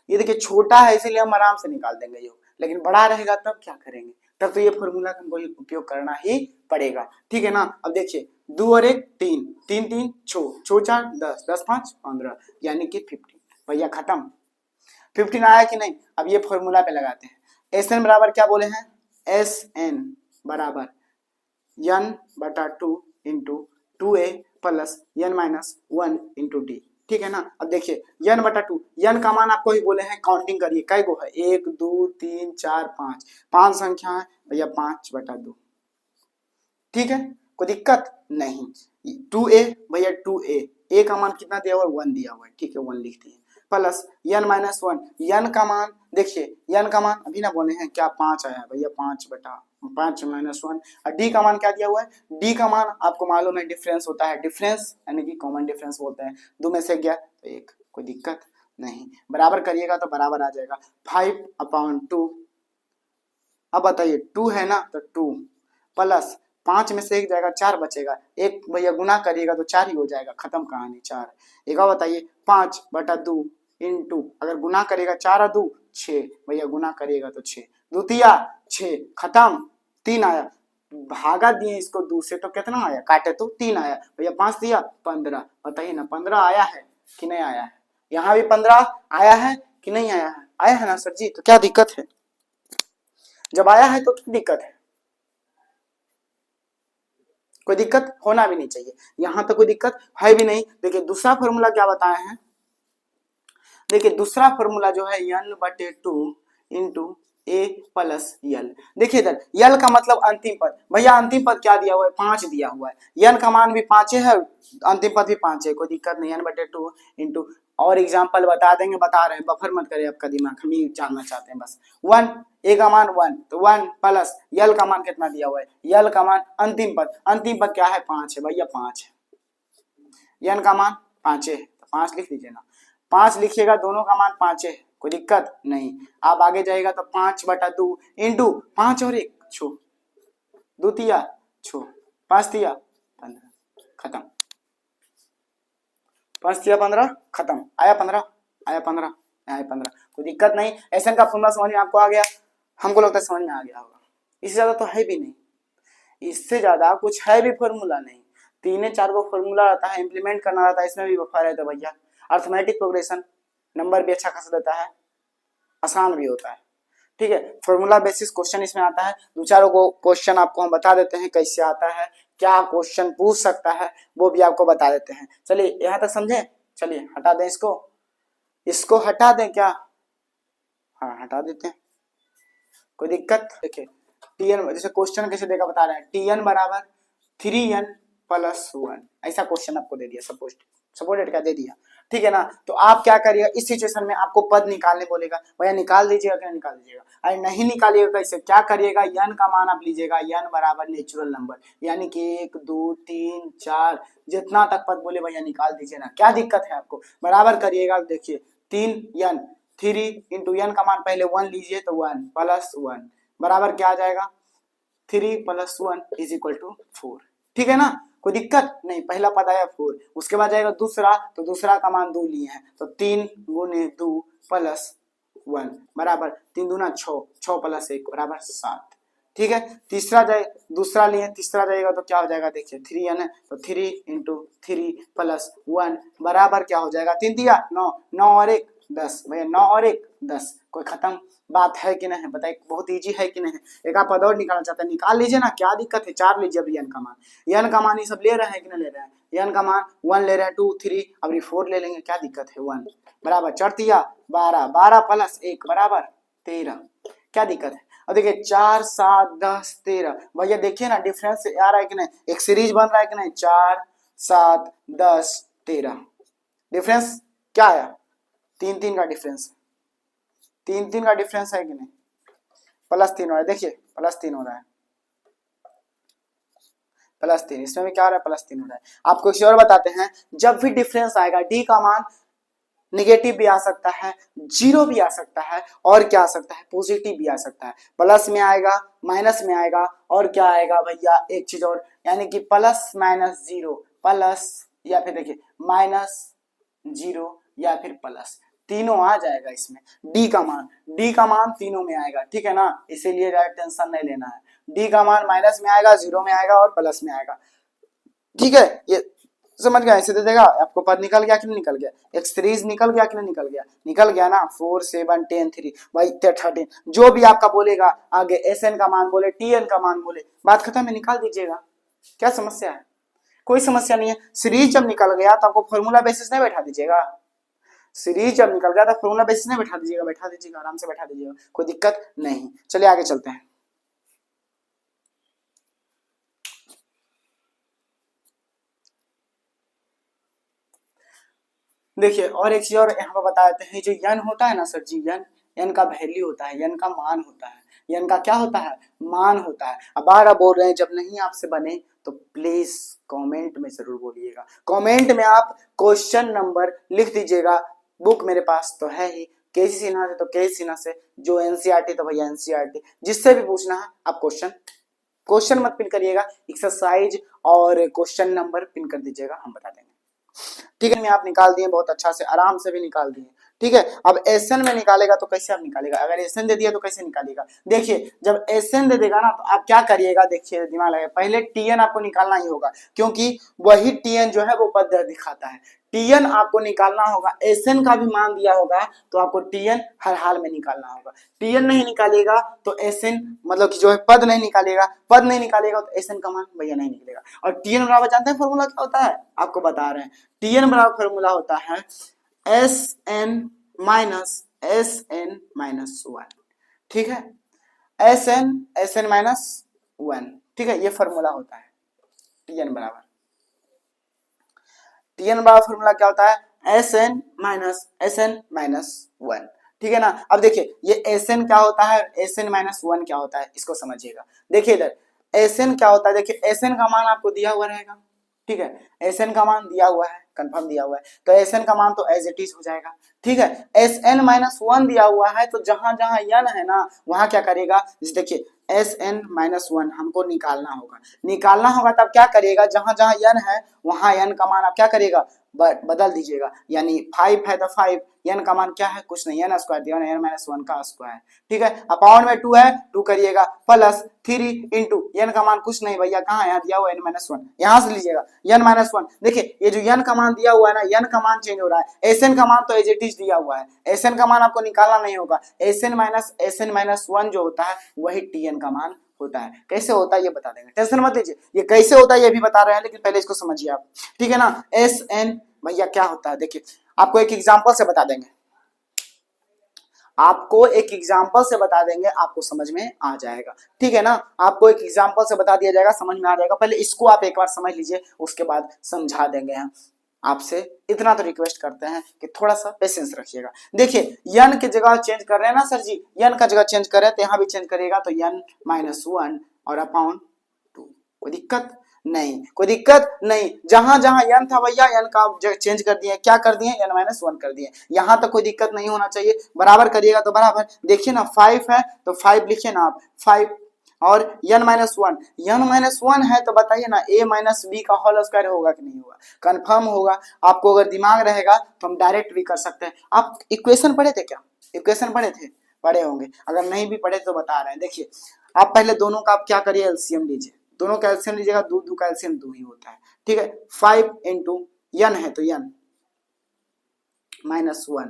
ये देखिए छोटा है इसीलिए हम आराम से निकाल देंगे योग, लेकिन बड़ा रहेगा तब क्या करेंगे, तब तो ये फॉर्मूला हमको उपयोग करना ही पड़ेगा, ठीक है ना। अब देखिए 2 और 1 3, 3 3 6, 6 4 10, 10 5 15, यानी कि 15, भैया खत्म, 15 आया कि नहीं। अब ये फॉर्मूला पे लगाते हैं, एस एन बराबर क्या बोले हैं, एस एन बराबर n/2 into 2a plus n-1 into D, ठीक है ना। अब देखिए n/2, n का मान आपको ही बोले हैं, काउंटिंग करिए कै गो है, 1 2 3 4 5, 5 संख्या है भैया, 5/2, ठीक है, कोई दिक्कत नहीं। 2a भैया 2a, a का मान कितना दिया हुआ है, 1 दिया हुआ है, ठीक है 1 लिख दिए, प्लस n-1, n का मान देखिए, n का मान अभी ना बोले हैं क्या 5 आया है भैया, 5/5 और d का मान क्या दिया हुआ है, d का मान आपको मालूम है डिफरेंस होता है, डिफरेंस यानी कि कॉमन डिफरेंस बोलते हैं, 2 में से गया तो 1, कोई दिक्कत नहीं, बराबर करिएगा तो बराबर आ जाएगा 5/2, अब बताइए 2 है ना तो 2 प्लस 5 में से 1 जाएगा 4 बचेगा, एक भैया गुना करिएगा तो 4 ही हो जाएगा, खत्म कहानी 4। एक और बताइए 5/2 इंटू, अगर गुना करेगा 4 और 2 6, भैया गुना करिएगा तो 6 2 6, खत्म, 3 आया, भागा दिए इसको 2 से तो कितना आया, काटे तो 3 आया, भैया 5 दिया 15, बताइए ना 15 आया है कि नहीं आया है, यहाँ भी 15 आया है कि नहीं आया है, आया है ना सर जी, तो क्या दिक्कत है, जब आया है तो क्या दिक्कत है, कोई दिक्कत होना भी नहीं चाहिए, यहां तो कोई दिक्कत है भी नहीं। देखिए दूसरा फॉर्मूला क्या बताए हैं, देखिए दूसरा फॉर्मूला जो है n/2 इंटू ए प्लस यल, देखिए इधर यल का मतलब अंतिम पद, भैया अंतिम पद क्या दिया हुआ है, 5 दिया हुआ है, n का मान भी 5 है, अंतिम पद भी 5 है, कोई दिक्कत नहीं, n/2 इंटू, और एग्जाम्पल बता देंगे, बता रहे हैं, बफर मत करें आपका दिमाग, हम ही जानना चाहते हैं बस। 1, ए का मान 1 तो 1 प्लस यल का मान कितना दिया हुआ है, यल का मान अंतिम पद क्या है, 5 है भैया, 5 है, n का मान 5 है तो 5 लिख दीजिए ना, 5 लिखिएगा, दोनों का मान 5 है, कोई दिक्कत नहीं। आप आगे जाएगा तो 5/2 इंटू 5 और 1 छो, 2 तिया छो, 5 तिया 15, खत्म, 5 तिया 15, खत्म, आया 15, आया 15, आया 15, कोई दिक्कत नहीं। एसएन का फॉर्मूला समझ में आपको आ गया, हमको लगता है समझ में आ गया होगा, इससे ज्यादा तो है भी नहीं, इससे ज्यादा कुछ है भी फॉर्मूला नहीं, 3 4 को फॉर्मूला रहता है, इंप्लीमेंट करना रहता है, इसमें भी बफा रहता है भैया। अर्थमेटिक प्रोग्रेशन नंबर भी अच्छा खासा देता है, आसान भी होता है, ठीक है। फॉर्मूला बेसिस क्वेश्चन इसमें आता है, 2 4 को क्वेश्चन आपको हम बता देते हैं कैसे आता है, क्या क्वेश्चन पूछ सकता है वो भी आपको बता देते हैं। चलिए यहाँ तक समझे, चलिए हटा दें इसको हटा दें क्या, हाँ हटा देते हैं, कोई दिक्कत। देखिए टीएन जैसे क्वेश्चन कैसे देगा बता रहे हैं, टीएन बराबर 3n+1, ऐसा क्वेश्चन आपको दे दिया, सपोर्टेड क्या दे दिया, ठीक है ना। तो आप क्या करिएगा इस सिचुएशन में, आपको पद निकालने बोलेगा, भैया निकाल दीजिएगा क्या, निकाल दीजिएगा, अरे नहीं निकालिएगा कैसे, क्या करिएगा, n का मान आप लीजिएगा, n बराबर नेचुरल नंबर, यानी कि 1 2 3 4 जितना तक पद बोले भैया निकाल दीजिए ना, क्या दिक्कत है आपको, बराबर करिएगा। देखिए 3n, 3 इंटू n का मान पहले 1 लीजिए तो 1 प्लस 1 बराबर क्या आ जाएगा, 3 + 1 = 4, ठीक है ना, कोई दिक्कत नहीं, पहला पद आया 4, उसके बाद जाएगा दूसरा, तो दूसरा का मान 2 लिए हैं तो 3 × 2 + 1 बराबर 3 दूना 6, 6 + 1 बराबर 7, ठीक है। तीसरा जाए, दूसरा लिए तीसरा जाएगा तो क्या हो जाएगा, देखिए 3n है तो 3 × 3 + 1 बराबर क्या हो जाएगा, 3 दिया 9, 9 और 1 10, भैया 9 और 1 10, कोई खत्म बात है कि नहीं, बताइए बहुत इजी है कि नहीं। एक आप पद और निकालना चाहते हैं, निकाल लीजिए ना, क्या दिक्कत है, 4 लीजिए अभी n का मान, n का मान ये सब ले रहे हैं कि नहीं ले रहे हैं, n का मान 1 ले रहे हैं, 2 3 अभी 4 ले लेंगे, क्या दिक्कत है, 1 बराबर 4 × 12, 12 + 1 बराबर 13, क्या दिक्कत है। और देखिए 4 7 10 13, भैया देखिए ना डिफरेंस आ रहा है कि नहीं, एक सीरीज बन रहा है कि नहीं, 4 7 10 13, डिफरेंस क्या आया, 3 3 का डिफरेंस, 3 3 का डिफरेंस है कि नहीं, +3 हो रहा है, देखिए +3 हो रहा है, +3, इसमें भी क्या हो रहा है, +3 हो रहा है। आपको एक और बताते हैं, जब भी डिफरेंस आएगा डी का मान निगेटिव भी आ सकता है, जीरो भी आ सकता है, और क्या आ सकता है, पॉजिटिव भी आ सकता है, प्लस में आएगा, माइनस में आएगा, और क्या आएगा भैया, एक चीज और, यानी कि +-0, प्लस या फिर देखिए -0 या फिर प्लस, तीनों आ जाएगा इसमें। डी का मान तीनों में आएगा, ठीक है ना, इसीलिए टेंशन नहीं लेना है। डी का मान माइनस में आएगा, जीरो में आएगा और प्लस में आएगा, ठीक है, ये समझ गया, ऐसे दे देगा आपको, पद निकल गया कि नहीं निकल गया, एक सीरीज निकल गया कि नहीं निकल गया ना, 4 7 10 3 भाई 13, जो भी आपका बोलेगा आगे एसएन का मान बोले, टीएन का मान बोले, बात खत्म है, निकाल दीजिएगा, क्या समस्या है, कोई समस्या नहीं है। सीरीज जब निकल गया तो आपको फॉर्मूला बेसिस नहीं बैठा दीजिएगा, सीरीज जब निकल गया तो फॉर्मूला बेसिस नहीं बैठा दीजिएगा, आराम से बैठा दीजिएगा, कोई दिक्कत नहीं। चलिए आगे चलते हैं। देखिए और एक चीज और यहाँ पर बता देते हैं, जो यन होता है ना सर जी, यन का वैल्यू होता है, यन का मान होता है, यन का क्या होता है, मान होता है। अब बार बोल रहे हैं, जब नहीं आपसे बने तो प्लीज कमेंट में जरूर बोलिएगा, कमेंट में आप क्वेश्चन नंबर लिख दीजिएगा, बुक मेरे पास तो है ही, केसी सिन्हा से तो केसी सिन्हा से, जो एनसीईआरटी तो भैया एनसीईआरटी, जिससे भी पूछना है आप क्वेश्चन मत पिन करिएगा, एक्सरसाइज और क्वेश्चन नंबर पिन कर दीजिएगा, हम बता देंगे, ठीक है। आप निकाल दिए बहुत अच्छा से, आराम से भी निकाल दिए, ठीक है। अब एसएन में निकालेगा तो कैसे आप निकालेगा, अगर एसएन दे दिया तो कैसे निकालेगा, देखिए जब एसएन दे देगा ना तो आप क्या करिएगा, देखिए दिमाग लगाइए, पहले टीएन आपको निकालना ही होगा, क्योंकि वही टीएन जो है वो पद दिखाता है, टीएन आपको निकालना होगा, एसएन का भी मान दिया होगा तो आपको टीएन हर हाल में निकालना होगा, टीएन नहीं निकालेगा तो एसएन मतलब कि जो है पद नहीं निकालेगा तो एसएन का मान भैया नहीं निकलेगा। और टीएन बराबर जानते हैं फॉर्मूला क्या होता है, आपको बता रहे हैं, टीएन बराबर फॉर्मूला होता है SN-1, ठीक है, SN-1, ठीक है, ये फॉर्मूला होता है टीएन बराबर फॉर्मूला क्या होता है, SN-1, ठीक है ना। अब देखिए ये SN क्या होता है, SN-1 क्या होता है, इसको समझिएगा, देखिए इधर SN क्या होता है, देखिए SN का मान आपको दिया हुआ रहेगा, ठीक है, SN का मान दिया हुआ है, कंफर्म दिया हुआ है, तो SN का मान तो एज इट इज हो जाएगा, ठीक है। SN-1 दिया हुआ है तो जहां जहां यन है ना वहां क्या करेगा, देखिए SN-1 हमको निकालना होगा तब क्या करिएगा, जहां जहां यन है वहां यन का मान आप क्या करिएगा, बदल दीजिएगा, यानी 5 है तो 5, यन का मान क्या है, कुछ नहीं, n स्क्वायर दिया n-1 का स्क्वायर, ठीक है। अपाउंड में 2 है, 2 करिएगा प्लस 3 इंटू यन का मान कुछ नहीं भैया, कहाँ यहाँ दिया हुआ n-1, यहां से लीजिएगा n-1, देखिए ये जो यन का मान दिया हुआ है ना, यन का मान चेंज हो रहा है, एसएन का मान तो एज इट इज दिया हुआ है, एसएन का मान आपको निकालना नहीं होगा, SN-1 जो होता है वही टीएन का मान होता है, कैसे होता है ये बता देंगे, टेंशन मत लीजिए, ये कैसे होता है ये भी बता रहे हैं, लेकिन पहले इसको समझिए आप, ठीक है ना। SN भैया क्या होता है, देखिए आपको एक एग्जांपल से बता देंगे, आपको समझ में आ जाएगा, ठीक है ना, आपको एक एग्जांपल से बता दिया जाएगा, समझ में आ जाएगा, पहले इसको आप एक बार समझ लीजिए, उसके बाद समझा देंगे हम, आपसे इतना तो रिक्वेस्ट करते हैं कि थोड़ा सा पेशेंस रखिएगा। देखिए यन की जगह चेंज कर रहे हैं ना सर जी, यन का जगह चेंज कर रहे हैं तो यहाँ भी चेंज करिएगा तो n-1 और अपॉन 2, कोई दिक्कत नहीं, जहां जहां यन था भैया यन का चेंज कर दिए, क्या कर दिए, n-1 कर दिए, यहां तक कोई दिक्कत नहीं होना चाहिए, बराबर करिएगा तो बराबर, देखिए ना 5 है तो 5 लिखिए ना आप 5, और n-1 है तो बताइए ना a माइनस बी का होल स्क्वायर होगा कि नहीं होगा, कंफर्म होगा। आपको अगर दिमाग रहेगा तो हम डायरेक्ट भी कर सकते हैं। आप इक्वेशन पढ़े थे क्या, पढ़े होंगे, अगर नहीं भी पढ़े तो बता रहे हैं, देखिए आप पहले दोनों का आप क्या करिए, एलसीएम लीजिए, दोनों का एलसीएम लीजिएगा, 2 का एलसीएम 2 ही होता है, ठीक है। 5 इंटू यन है तो n-1,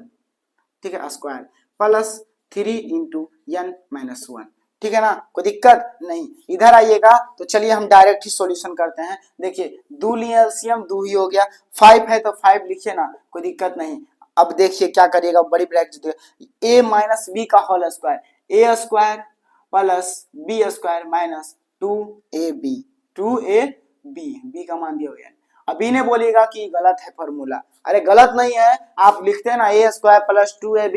ठीक है, स्क्वायर प्लस 3 इंटू n-1, ठीक है ना, कोई दिक्कत नहीं। इधर आइएगा तो चलिए हम डायरेक्ट ही सॉल्यूशन करते हैं, देखिए 2 लिए एलसीएम 2 ही हो गया, 5 है तो 5 लिखिए ना, कोई दिक्कत नहीं। अब देखिए क्या करिएगा, बड़ी ब्रैकेट a माइनस बी का whole square, a square plus B square minus 2ab, 2ab, B का मान दिया हुआ है। अभी ने बोलेगा कि गलत है फॉर्मूला, अरे गलत नहीं है, आप लिखते हैं ना ए स्क्वायर प्लस 2ab,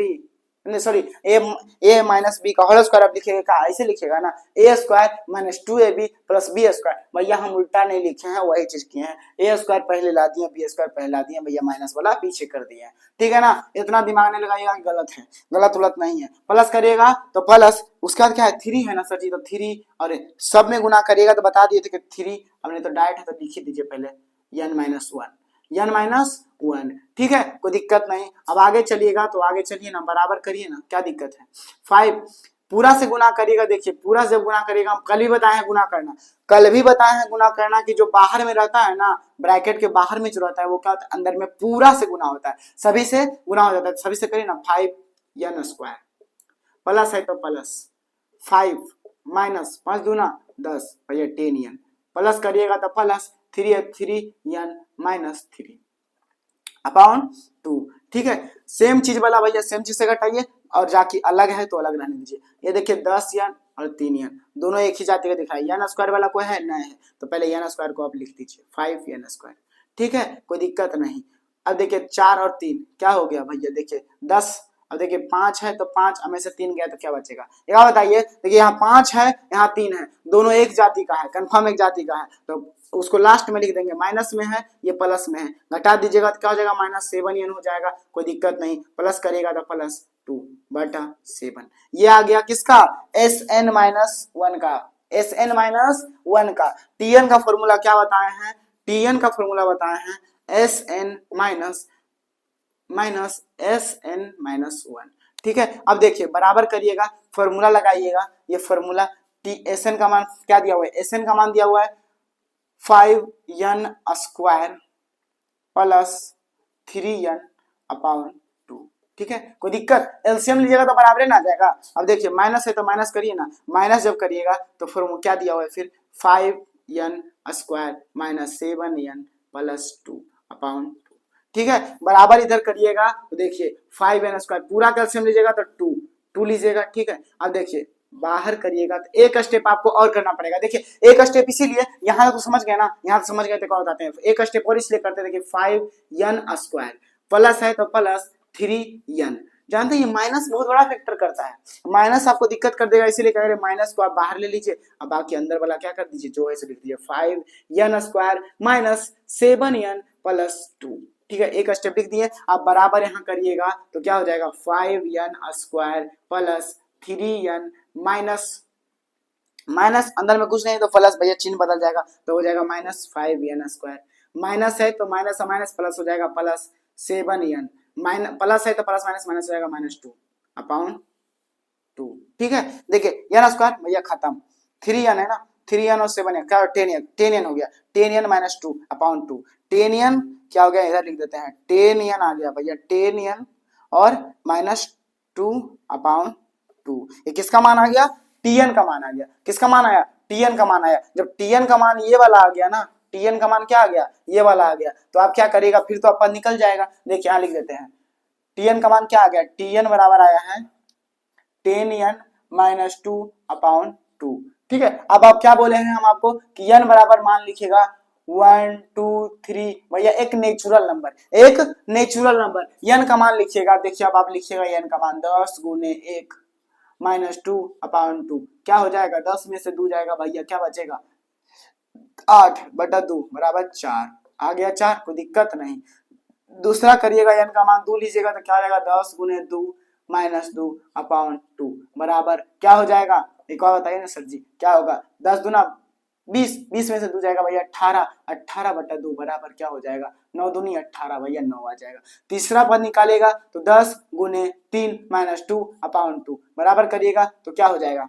नहीं सॉरी ए माइनस बी का होल स्क्वायर आप लिखेगा क्या, ऐसे लिखेगा ना, A square minus 2ab plus B square. भैया हम उल्टा नहीं लिखे हैं, वही चीज किए हैं, ए स्क्वायर पहले ला दिए, बी स्क्वायर पहले ला दिए, भैया माइनस वाला पीछे कर दिए, ठीक है ना। इतना दिमाग नहीं लगाइएगा कि गलत है, गलत उलत नहीं है। प्लस करिएगा तो प्लस, उसका क्या है 3 है ना सर जी, तो 3 और सब में गुना करिएगा तो बता दिए थे कि 3, अब नहीं तो डायरेक्ट है तो लिख ही दीजिए पहले n माइनस 1, n माइनस 1, ठीक है, कोई दिक्कत नहीं। अब आगे चलिएगा तो आगे चलिए ना, बराबर करिए ना, क्या दिक्कत है। 5 पूरा से गुना करिएगा, देखिए पूरा से गुना करिएगा, हम कल ही बताए हैं गुना करना, कल भी बताए हैं गुना करना कि जो बाहर में रहता है ना, ब्रैकेट के बाहर में जो रहता है वो क्या होता है, अंदर में पूरा से गुना होता है, सभी से गुना हो जाता है। सभी से करिए ना, 5n स्क्वायर प्लस है तो प्लस 5 माइनस 5 दूना 10, भैया 10n, प्लस करिएगा तो प्लस 3n माइनस 3 अपॉन 2, ठीक है। सेम चीज वाला भैया सेम चीज से घटाइए, और जाके अलग है तो अलग रहने दीजिए। ये देखिए 10n और 3n दोनों एक ही जाति का दिख रहा है, n स्क्वायर वाला कोई है नहीं है, तो पहले n स्क्वायर को आप लिख दीजिए 5n स्क्वायर, ठीक है, कोई दिक्कत नहीं। अब देखिए 4 और 3 क्या हो गया भैया, देखिए 10, अब देखिए 5 है तो 5 में से 3 गया तो क्या बचेगा, क्या बताइए। देखिए यहाँ 5 है यहाँ 3 है, दोनों एक जाति का है, कंफर्म एक जाति का है, तो उसको लास्ट में लिख देंगे, माइनस में है ये प्लस में है, घटा दीजिएगा तो क्या हो जाएगा माइनस 7n हो जाएगा, कोई दिक्कत नहीं। प्लस करेगा तो प्लस 2/7, ये आ गया किसका, Sn माइनस 1 का, Sn माइनस 1 का। Tn का फॉर्मूला क्या बताए हैं, Tn का फॉर्मूला बताए हैं Sn माइनस Sn-1, ठीक है। अब देखिए बराबर करिएगा, फॉर्मूला लगाइएगा, ये फॉर्मूला Sn का मान क्या दिया हुआ है, Sn का मान दिया हुआ है 5n square plus 3n upon 2, ठीक है, कोई दिक्कत। एलसीएम लीजिएगा तो बराबर ना आ जाएगा। अब देखिए माइनस है तो माइनस करिए ना, माइनस जब करिएगा तो फॉर्मूला क्या दिया हुआ है फिर 5n square minus 7n plus 2 upon 2, ठीक है। बराबर इधर करिएगा तो देखिए 5n स्क्वायर पूरा कैल्शियम लीजिएगा तो 2 लीजिएगा, ठीक है। अब देखिए बाहर करिएगा तो एक स्टेप आपको और करना पड़ेगा, देखिए एक स्टेप इसीलिए, यहाँ तो समझ गए ना, यहाँ तो समझ गए थे क्या बताते हैं, एक स्टेप और इसलिए करते थे कि 5n स्क्वायर प्लस है तो प्लस 3n, जानते हैं ये माइनस बहुत बड़ा फैक्टर करता है, माइनस आपको दिक्कत कर देगा, इसीलिए कह रहे माइनस को आप बाहर ले लीजिए, अब बाकी अंदर वाला क्या कर दीजिए, जो है लिख दीजिए 5n square minus 7n plus 2, ठीक है, एक स्टेप लिख दिए। आप बराबर यहाँ करिएगा तो क्या हो जाएगा 5n square plus 3n minus minus अंदर में कुछ नहीं तो प्लस, भैया चिन्ह बदल जाएगा तो हो जाएगा माइनस 5n स्क्वायर, माइनस है तो माइनस माइनस प्लस हो जाएगा प्लस 7n, माइनस प्लस है तो प्लस माइनस माइनस हो जाएगा -2 अपॉन 2, ठीक है। देखिए n स्क्वायर भैया खत्म, 3n है ना, 3n और 7n क्या 10n हो गया, 10n माइनस 2 अपॉन 2, 10n क्या हो गया इधर लिख देते हैं, 10n आ गया भैया, 10n और -2 अपॉन 2, ये किसका मान आ गया, Tn का मान आ गया, किसका मान आया, Tn का मान आया। जब Tn का मान ये वाला आ गया ना, Tn का मान क्या आ गया, ये वाला आ गया, तो आप क्या करिएगा फिर तो अपन निकल जाएगा। देखिए यहाँ लिख देते हैं Tn का मान क्या आ गया, Tn बराबर आया है 10n माइनस 2 अपॉन 2, ठीक है। अब आप क्या बोले हैं हम आपको कि n बराबर मान लिखेगा 1 2 3, भैया एक नेचुरल नंबर, एक नेचुरल नंबर n का मान लिखिएगा। देखिए अब आप लिखिएगा n का मान 10 गुने 1 माइनस 2 अपॉन 2, क्या हो जाएगा 10 में से 2 जाएगा भैया क्या बचेगा 8/2 बराबर 4, आ गया 4, कोई दिक्कत नहीं। दूसरा करिएगा n का मान 2 लीजिएगा तो क्या हो जाएगा 10 गुने 2 माइनस 2 अपॉन 2 बराबर क्या हो जाएगा, एक और बताइए ना सर जी क्या होगा, 10 दूना 20, 20 में से 2 जाएगा भैया 18, 18/2 बराबर क्या हो जाएगा 9 दूनी 18 भैया 9 आ जाएगा। तीसरा पद निकालेगा तो 10 गुने 3 माइनस 2 अपॉन 2 बराबर करिएगा तो क्या हो जाएगा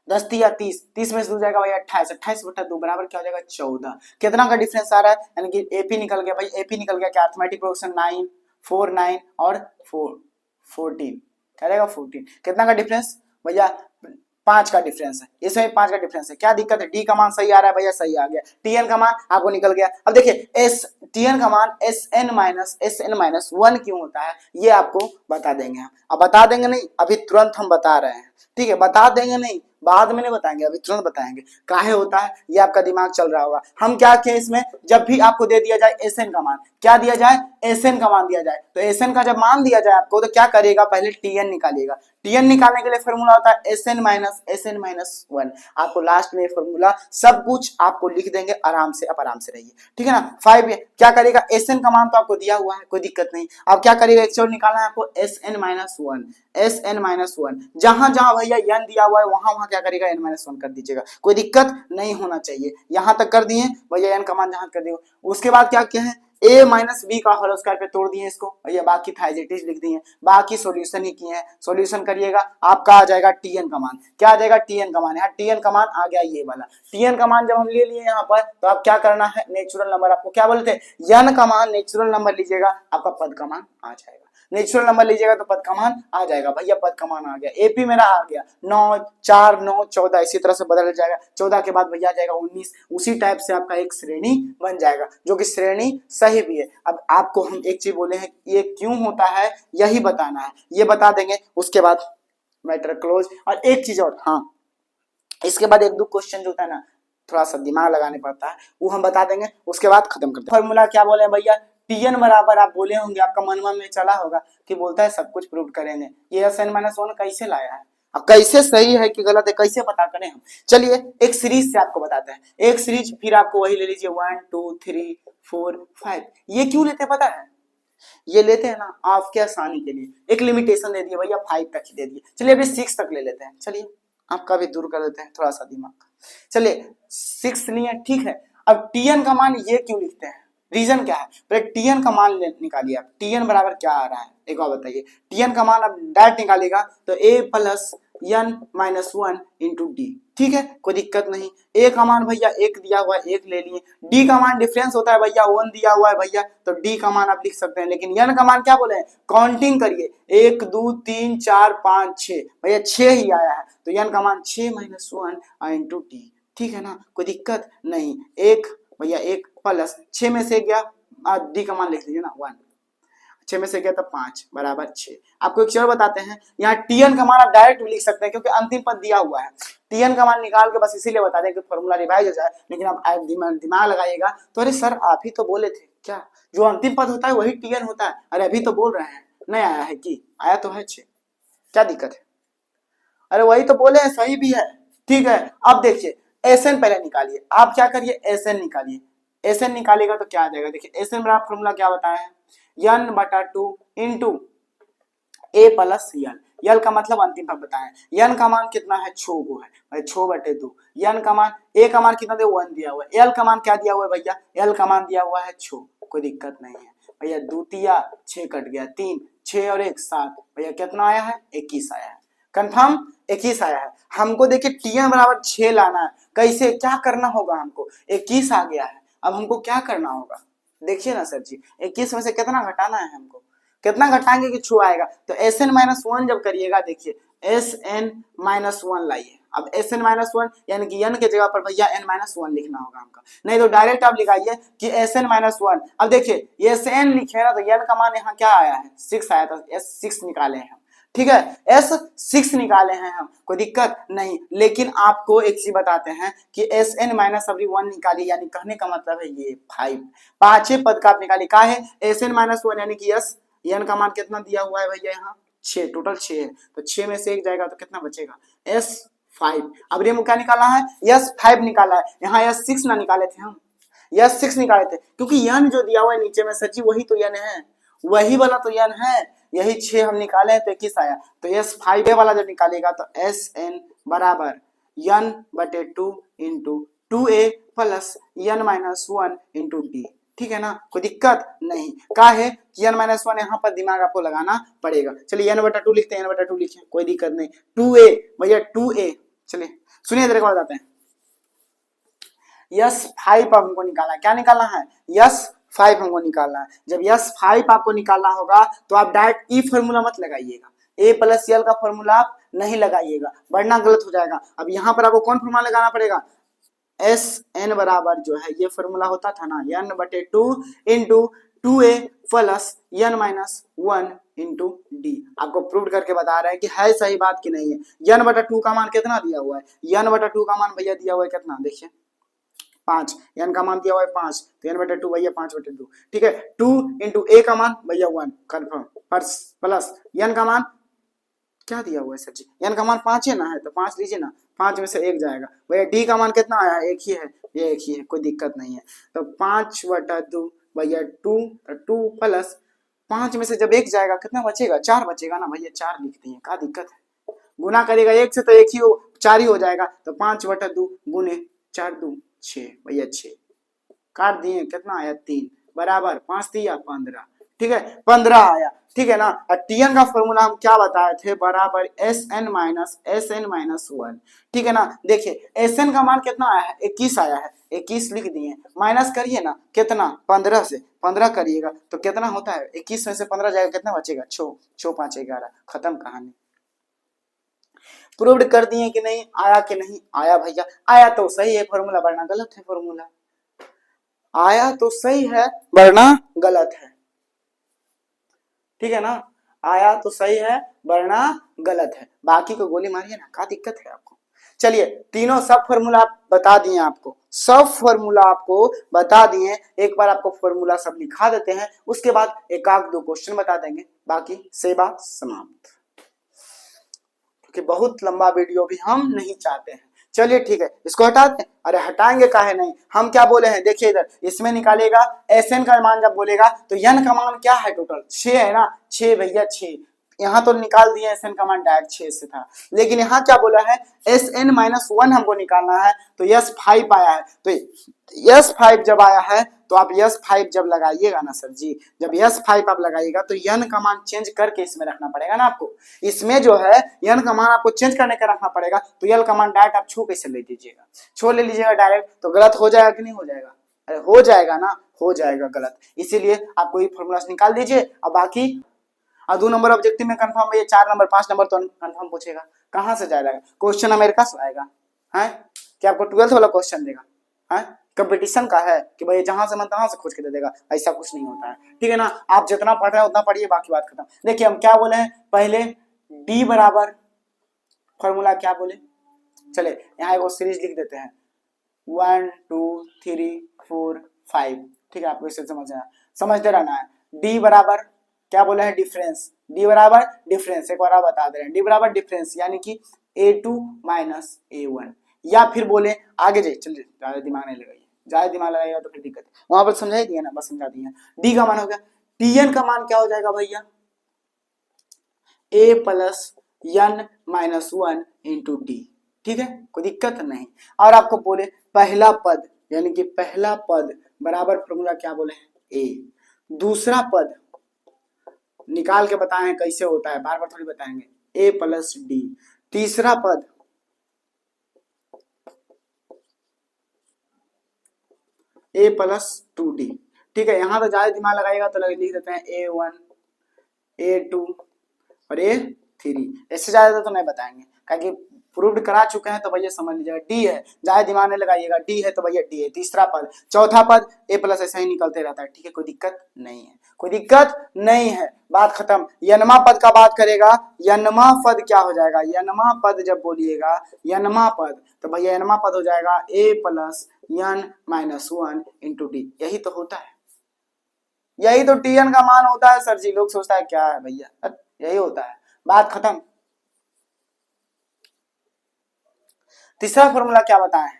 10 3 30, 30 में से 2 जाएगा भैया 28, 28/2 बराबर क्या हो जाएगा 14। कितना का डिफरेंस आ रहा है, यानी कि एपी निकल गया भाई, एपी निकल गया क्या, अरिथमेटिक प्रोग्रेशन 9 4 9 और 4 14, क्या रहेगा 14, कितना का डिफरेंस भैया 5 का डिफरेंस है, इसमें 5 का डिफरेंस है। क्या दिक्कत है? डी का मान सही आ रहा है भैया, सही आ गया। टीएन का मान आपको निकल गया। अब देखिए एस टीएन का मान एस एन माइनस 1 क्यों होता है ये आपको बता देंगे हम। अब बता देंगे नहीं, अभी तुरंत हम बता रहे हैं, ठीक है? बता देंगे नहीं, बाद में नहीं बताएंगे, अभी तुरंत बताएंगे काहे होता है, ये आपका दिमाग चल रहा होगा। हम क्या किए इसमें, जब भी आपको दे दिया जाए एसएन का मान, क्या दिया जाए? एसएन का मान दिया जाए, तो एसएन का जब मान दिया जाए आपको तो क्या करिएगा, पहले टीएन निकालिएगा। टीएन निकालने के लिए फॉर्मूला होता है एसएन माइनस 1। आपको लास्ट में फॉर्मूला सब कुछ आपको लिख देंगे, आराम से, आप आराम से रहिए, ठीक है ना। 5 क्या करेगा, एसएन का मान तो आपको दिया हुआ है, कोई दिक्कत नहीं। अब क्या करिएगा, एक और निकालना है आपको एसएन माइनस 1, जहां जहां भैया एन दिया हुआ है वहां वहां क्या करेगा, एन माइनस 1 कर दीजिएगा, कोई दिक्कत नहीं होना चाहिए। यहां तक कर दिए भैया, एन का मान जहां कर दिए। उसके बाद क्या क्या है, a माइनस बी का होल स्क्वायर पे तोड़ दिए इसको भैया, बाकी था एज इट इज लिख दिए, बाकी सॉल्यूशन ही किए हैं। सॉल्यूशन करिएगा, आपका आ जाएगा टीएन का मान। क्या आ जाएगा? टीएन का मान। यहाँ टीएन का मान आ गया ये वाला। टीएन का मान जब हम ले लिए यहाँ पर, तो आप क्या करना है, नेचुरल नंबर, आपको क्या बोलते हैं, एन का मान नेचुरल नंबर लीजिएगा, आपका पद का मान आ जाएगा। नेचुरल नंबर लीजिएगा तो पद का मान आ जाएगा भैया, पद का मान आ गया। एपी मेरा आ गया 9, 4, 9, 14, इसी तरह से बदल जाएगा। 14 के बाद भैया आ जाएगा 19। उसी टाइप से आपका एक श्रेणी बन जाएगा, जो कि श्रेणी सही भी है। अब आपको हम एक चीज बोले हैं, ये क्यों होता है यही बताना है, ये बता देंगे, उसके बाद मैटर क्लोज। और एक चीज और, हाँ, इसके बाद एक दो क्वेश्चन जो होता है ना, थोड़ा सा दिमाग लगाने पड़ता है, वो हम बता देंगे, उसके बाद खत्म करते हैं। फॉर्मूला क्या बोले भैया, टीएन बराबर, आप बोले होंगे, आपका मनवा में चला होगा कि बोलता है सब कुछ प्रूव करेंगे, ये एसएन माइनस 1 कैसे लाया है, अब कैसे सही है कि गलत है, कैसे पता करें हम। चलिए एक सीरीज से आपको बताते हैं, एक सीरीज, फिर आपको वही ले लीजिए 1 2 3 4 5। ये क्यों लेते पता है, ये लेते हैं ना आपके आसानी के लिए, एक लिमिटेशन दे दिए भैया 5 तक ही दे दिए। चलिए अभी 6 तक ले लेते हैं, चलिए आपका भी दूर कर देते हैं थोड़ा सा दिमाग। चलिए 6 लिए, ठीक है। अब टीएन का मान ये क्यों लिखते हैं, रीजन क्या है, पहले टीएन का मान निकालिए आप। टीएन बराबर क्या आ रहा है एक बार बताइए, टीएन का मान अब डायरेक्ट निकालेगा तो a plus N minus 1 into D, ठीक है, कोई दिक्कत नहीं। ए का मान भैया 1 दिया हुआ है, 1 ले लिए। डी का मान डिफरेंस होता है भैया, 1 दिया हुआ है भैया, तो डी का मान आप लिख सकते हैं। लेकिन एन का मान क्या बोले हैं, काउंटिंग करिए, 1 2 3 4 5 6, भैया 6 ही आया है, तो एन का मान 6 माइनस 1 इंटू डी, ठीक है ना, कोई दिक्कत नहीं। एक भैया 1 प्लस 6 में से गया, डी का मान लिख लीजिए ना 1, 6 में से गया तो 5 बराबर 6। आपको एक चीज बताते हैं, यहाँ टीएन का मान आप डायरेक्ट लिख सकते हैं क्योंकि अंतिम पद दिया हुआ है। टीएन का मान निकाल के बस इसीलिए बता दें कि फॉर्मूला रिवाइज हो जाए, लेकिन आप दिमाग लगाइएगा तो अरे सर आप ही तो बोले थे, क्या जो अंतिम पद होता है वही टीएन होता है, अरे अभी तो बोल रहे हैं नहीं आया है, कि आया तो है 6, क्या दिक्कत है, अरे वही तो बोले हैं, सही भी है, ठीक है। अब देखिए एसएन पहले निकालिए, आप क्या करिए, एसएन निकालिए। एसएन निकालेगा तो क्या आ जाएगा, देखिए एसएन में आप फॉर्मूला क्या बताया है, n बटा 2 इंटू ए प्लस यल, यल का मतलब अंतिम पद बताएं। n का मान कितना है, 6 को है, 6 बटे 2। n का मान, ए का मान कितना दे, 1 दिया हुआ है। l का मान क्या दिया हुआ है भैया, l का मान दिया हुआ है 6, कोई दिक्कत नहीं है भैया। 2 तिया 6 कट गया, 3 6 और 1 7, भैया कितना आया है, 21 आया है, कंफर्म 21 आया है। हमको देखिए टीएन बराबर 6 लाना है, कैसे क्या करना होगा हमको, 21 आ गया है, अब हमको क्या करना होगा, देखिए ना सर जी, 21 में से कितना घटाना है हमको, कितना घटाएंगे कि 6 आएगा, तो एसएन माइनस 1 जब करिएगा, देखिए एसएन माइनस 1 लाइए। अब एसएन माइनस 1 यानी कि एन के जगह पर भैया एन माइनस 1 लिखना होगा हमका, नहीं तो डायरेक्ट आप लिखाइए कि एसएन माइनस 1। अब देखिए एस एन लिखे ना, तो एन का मान यहाँ क्या आया है, 6 आया था, एस 6 निकाले हैं, ठीक है, एस 6 निकाले हैं हम, कोई दिक्कत नहीं। लेकिन आपको एक चीज बताते हैं कि एस एन माइनस 1 निकालिए, यानी कहने का मतलब है ये 5, पांचवें पद का आप निकालिए, का है एस एन माइनस 1 यानी कि एस, एन का मान कितना दिया हुआ है भैया यहाँ 6, टोटल 6 है, तो 6 में से 1 जाएगा तो कितना बचेगा, एस 5। अब ये क्या निकाला है, यस 5 निकाला है, यहाँ यस 6 ना निकाले थे हम, यस 6 निकाले थे, क्योंकि एन जो दिया हुआ है नीचे में सच्ची वही तो एन है, वही वाला तो एन है, यही 6 हम निकाले हैं तो 21 आया, तो एस 5 वाला जब निकालेगा तो एस एन बराबर एन बटे 2 into 2a plus N minus 1 into D, ठीक है ना, कोई दिक्कत नहीं। का है कि n माइनस 1 यहाँ पर दिमाग आपको लगाना पड़ेगा। चलिए n बटा 2 लिखते हैं, n बटा 2 लिखिए, कोई दिक्कत नहीं। 2a भैया 2a, चलिए सुनिए इधर को बताते हैं, यस 5 हमको निकाला, क्या निकालना है, यस 5 हमको निकालना है। जब यस 5 आपको निकालना होगा तो आप डायरेक्ट ई फॉर्मूला मत लगाइएगा, ए प्लस यल का फॉर्मूला आप नहीं लगाइएगा वरना गलत हो जाएगा। अब यहाँ पर आपको कौन फॉर्मूला लगाना पड़ेगा, एस एन बराबर जो है ये फॉर्मूला होता था ना n बटे 2 into 2a plus n minus 1 into D. आपको प्रूव करके बता रहे हैं कि है सही बात कि नहीं है। n बटा 2 का मान कितना दिया हुआ है, n बटा 2 का मान भैया दिया हुआ है कितना, देखिए 5, n का मान दिया हुआ है 5, तो n बटे 2 भैया 5 बटे 2, ठीक है। 2 इंटू a का मान भैया 1 कन्फर्म, प्लस n का मान क्या दिया हुआ है सर जी, n का मान 5 है ना, है तो 5 लीजिए ना, 5 में से 1 जाएगा भैया। d का मान कितना आया, एक ही है, ये एक ही है, कोई दिक्कत नहीं है। तो 5 बटा 2 भैया 2 प्लस 5 में से जब 1 जाएगा कितना बचेगा, 4 बचेगा ना भैया, 4 लिख दिए, क्या दिक्कत है, गुना करेगा 1 से तो 1 ही 4 ही हो जाएगा। तो 5 बटा 2 गुने 4 2 6 भैया 6 काट दिए, कितना आया 3 बराबर 5 दिया 15, ठीक है 15 आया, ठीक है ना। टीएन का फॉर्मूला हम क्या बताए थे, बराबर एस एन माइनस 1, ठीक है ना। देखिए एस एन का मान कितना आया है, 21 आया है, 21 लिख दिए, माइनस करिए ना कितना 15 से, 15 करिएगा तो कितना होता है, 21 में से 15 जाएगा कितना बचेगा, 6 5 11, खत्म कहानी। प्रूव्ड कर दिए कि नहीं, आया कि नहीं आया भैया, आया तो सही है फॉर्मूला वरना गलत है, फॉर्मूला आया तो सही है वरना गलत है, ठीक है ना, आया तो सही है वरना गलत है, बाकी को गोली मारिए ना, क्या दिक्कत है आपको। चलिए तीनों सब फॉर्मूला बता दिए आपको, सब फॉर्मूला आपको बता दिए, एक बार आपको फॉर्मूला सब लिखा देते हैं, उसके बाद एक आध दो क्वेश्चन बता देंगे, बाकी सेवा समाप्त, क्योंकि बहुत लंबा वीडियो भी हम नहीं चाहते हैं। चलिए ठीक है, इसको हटाते हैं, अरे हटाएंगे काहे नहीं, हम क्या बोले हैं, देखिए इधर इसमें निकालेगा एस एन का मान, जब बोलेगा तो एन का मान क्या है, टोटल 6 है ना, 6 भैया 6, यहाँ तो निकाल दिया एस एन का मान डायरेक्ट 6 से था, लेकिन यहाँ क्या बोला है एस एन माइनस 1 हमको निकालना है, तो यस 5 आया है, तो यस 5 जब आया है तो आप यस 5 जब लगाइएगा ना सर जी, जब यस 5 आप लगाइएगा तो यन का मान चेंज करके इसमें रखना पड़ेगा ना आपको, इसमें जो है यन का मान आपको चेंज करने का रखना पड़ेगा, तो यल का मान डायरेक्ट आप छू कैसे ले लीजिएगा, छो ले लीजिएगा डायरेक्ट, तो गलत हो जाएगा कि नहीं हो जाएगा, अरे हो जाएगा ना, हो जाएगा गलत, इसीलिए आपको ये फॉर्मूला निकाल दीजिए। अब बाकी 2 नंबर ऑब्जेक्टिव में कंफर्म है, 4 नंबर 5 नंबर तो कंफर्म पूछेगा, कहां से जाएगा क्वेश्चन, अमेरिका से आएगा है क्या, आपको 12th वाला क्वेश्चन देगा है, कंपटीशन का है कि भाई जहां से मन तहां से खोज के दे देगा, ऐसा कुछ नहीं होता है, ठीक है ना। आप जितना पढ़ रहे हैं उतना पढ़िए, बाकी बात खत्म। देखिए हम क्या बोले हैं, पहले डी बराबर फॉर्मूला क्या बोले, चले यहाँ एक सीरीज लिख देते हैं 1 2 3 4 5, ठीक है, आपको इसे समझते रहना है। डी बराबर क्या बोले हैं, डिफरेंस, डी बराबर डिफरेंस, एक बार आप बता दे रहे हैं, डी बराबर डिफरेंस यानी कि a2 माइनस a1, या फिर बोले आगे जाइए, चलिए ज्यादा दिमाग नहीं लगाइए, ज्यादा दिमाग लगाइएगा तो फिर दिक्कत है, वहां पर समझाई दिया ना, बस समझा दिया। डी का मान हो गया, टीएन का मान क्या हो जाएगा भैया, a plus N minus 1 into D, ठीक है, कोई दिक्कत नहीं। और आपको बोले पहला पद यानी कि पहला पद बराबर फॉर्मूला क्या बोले हैं, a, दूसरा पद निकाल के बताएं कैसे होता है, बार बार थोड़ी बताएंगे, a प्लस डी, तीसरा पद a प्लस 2d, ठीक है। यहां तो ज्यादा दिमाग लगाएगा तो लिख देते हैं a1 a2 और a3, इससे ज्यादा तो नहीं बताएंगे, क्योंकि प्रूव्ड करा चुके हैं, तो भैया समझ लीजिएगा डी है, ज्यादा दिमाग नहीं लगाइएगा, डी है तो भैया डी है, तीसरा पद, चौथा पद ए प्लस ऐसा ही निकलते रहता है, ठीक है, कोई दिक्कत नहीं है, कोई दिक्कत नहीं है, बात खत्म। यनमा पद का बात करेगा, यनमा पद क्या हो जाएगा, यनमा पद जब बोलिएगा यनमा पद, तो भैया यनमा पद हो जाएगा A plus N minus 1 into D, यही तो होता है, यही तो टीएन का मान होता है सर जी, लोग सोचता है क्या है भैया, यही होता है, बात खत्म। तीसरा फॉर्मूला क्या बताएं,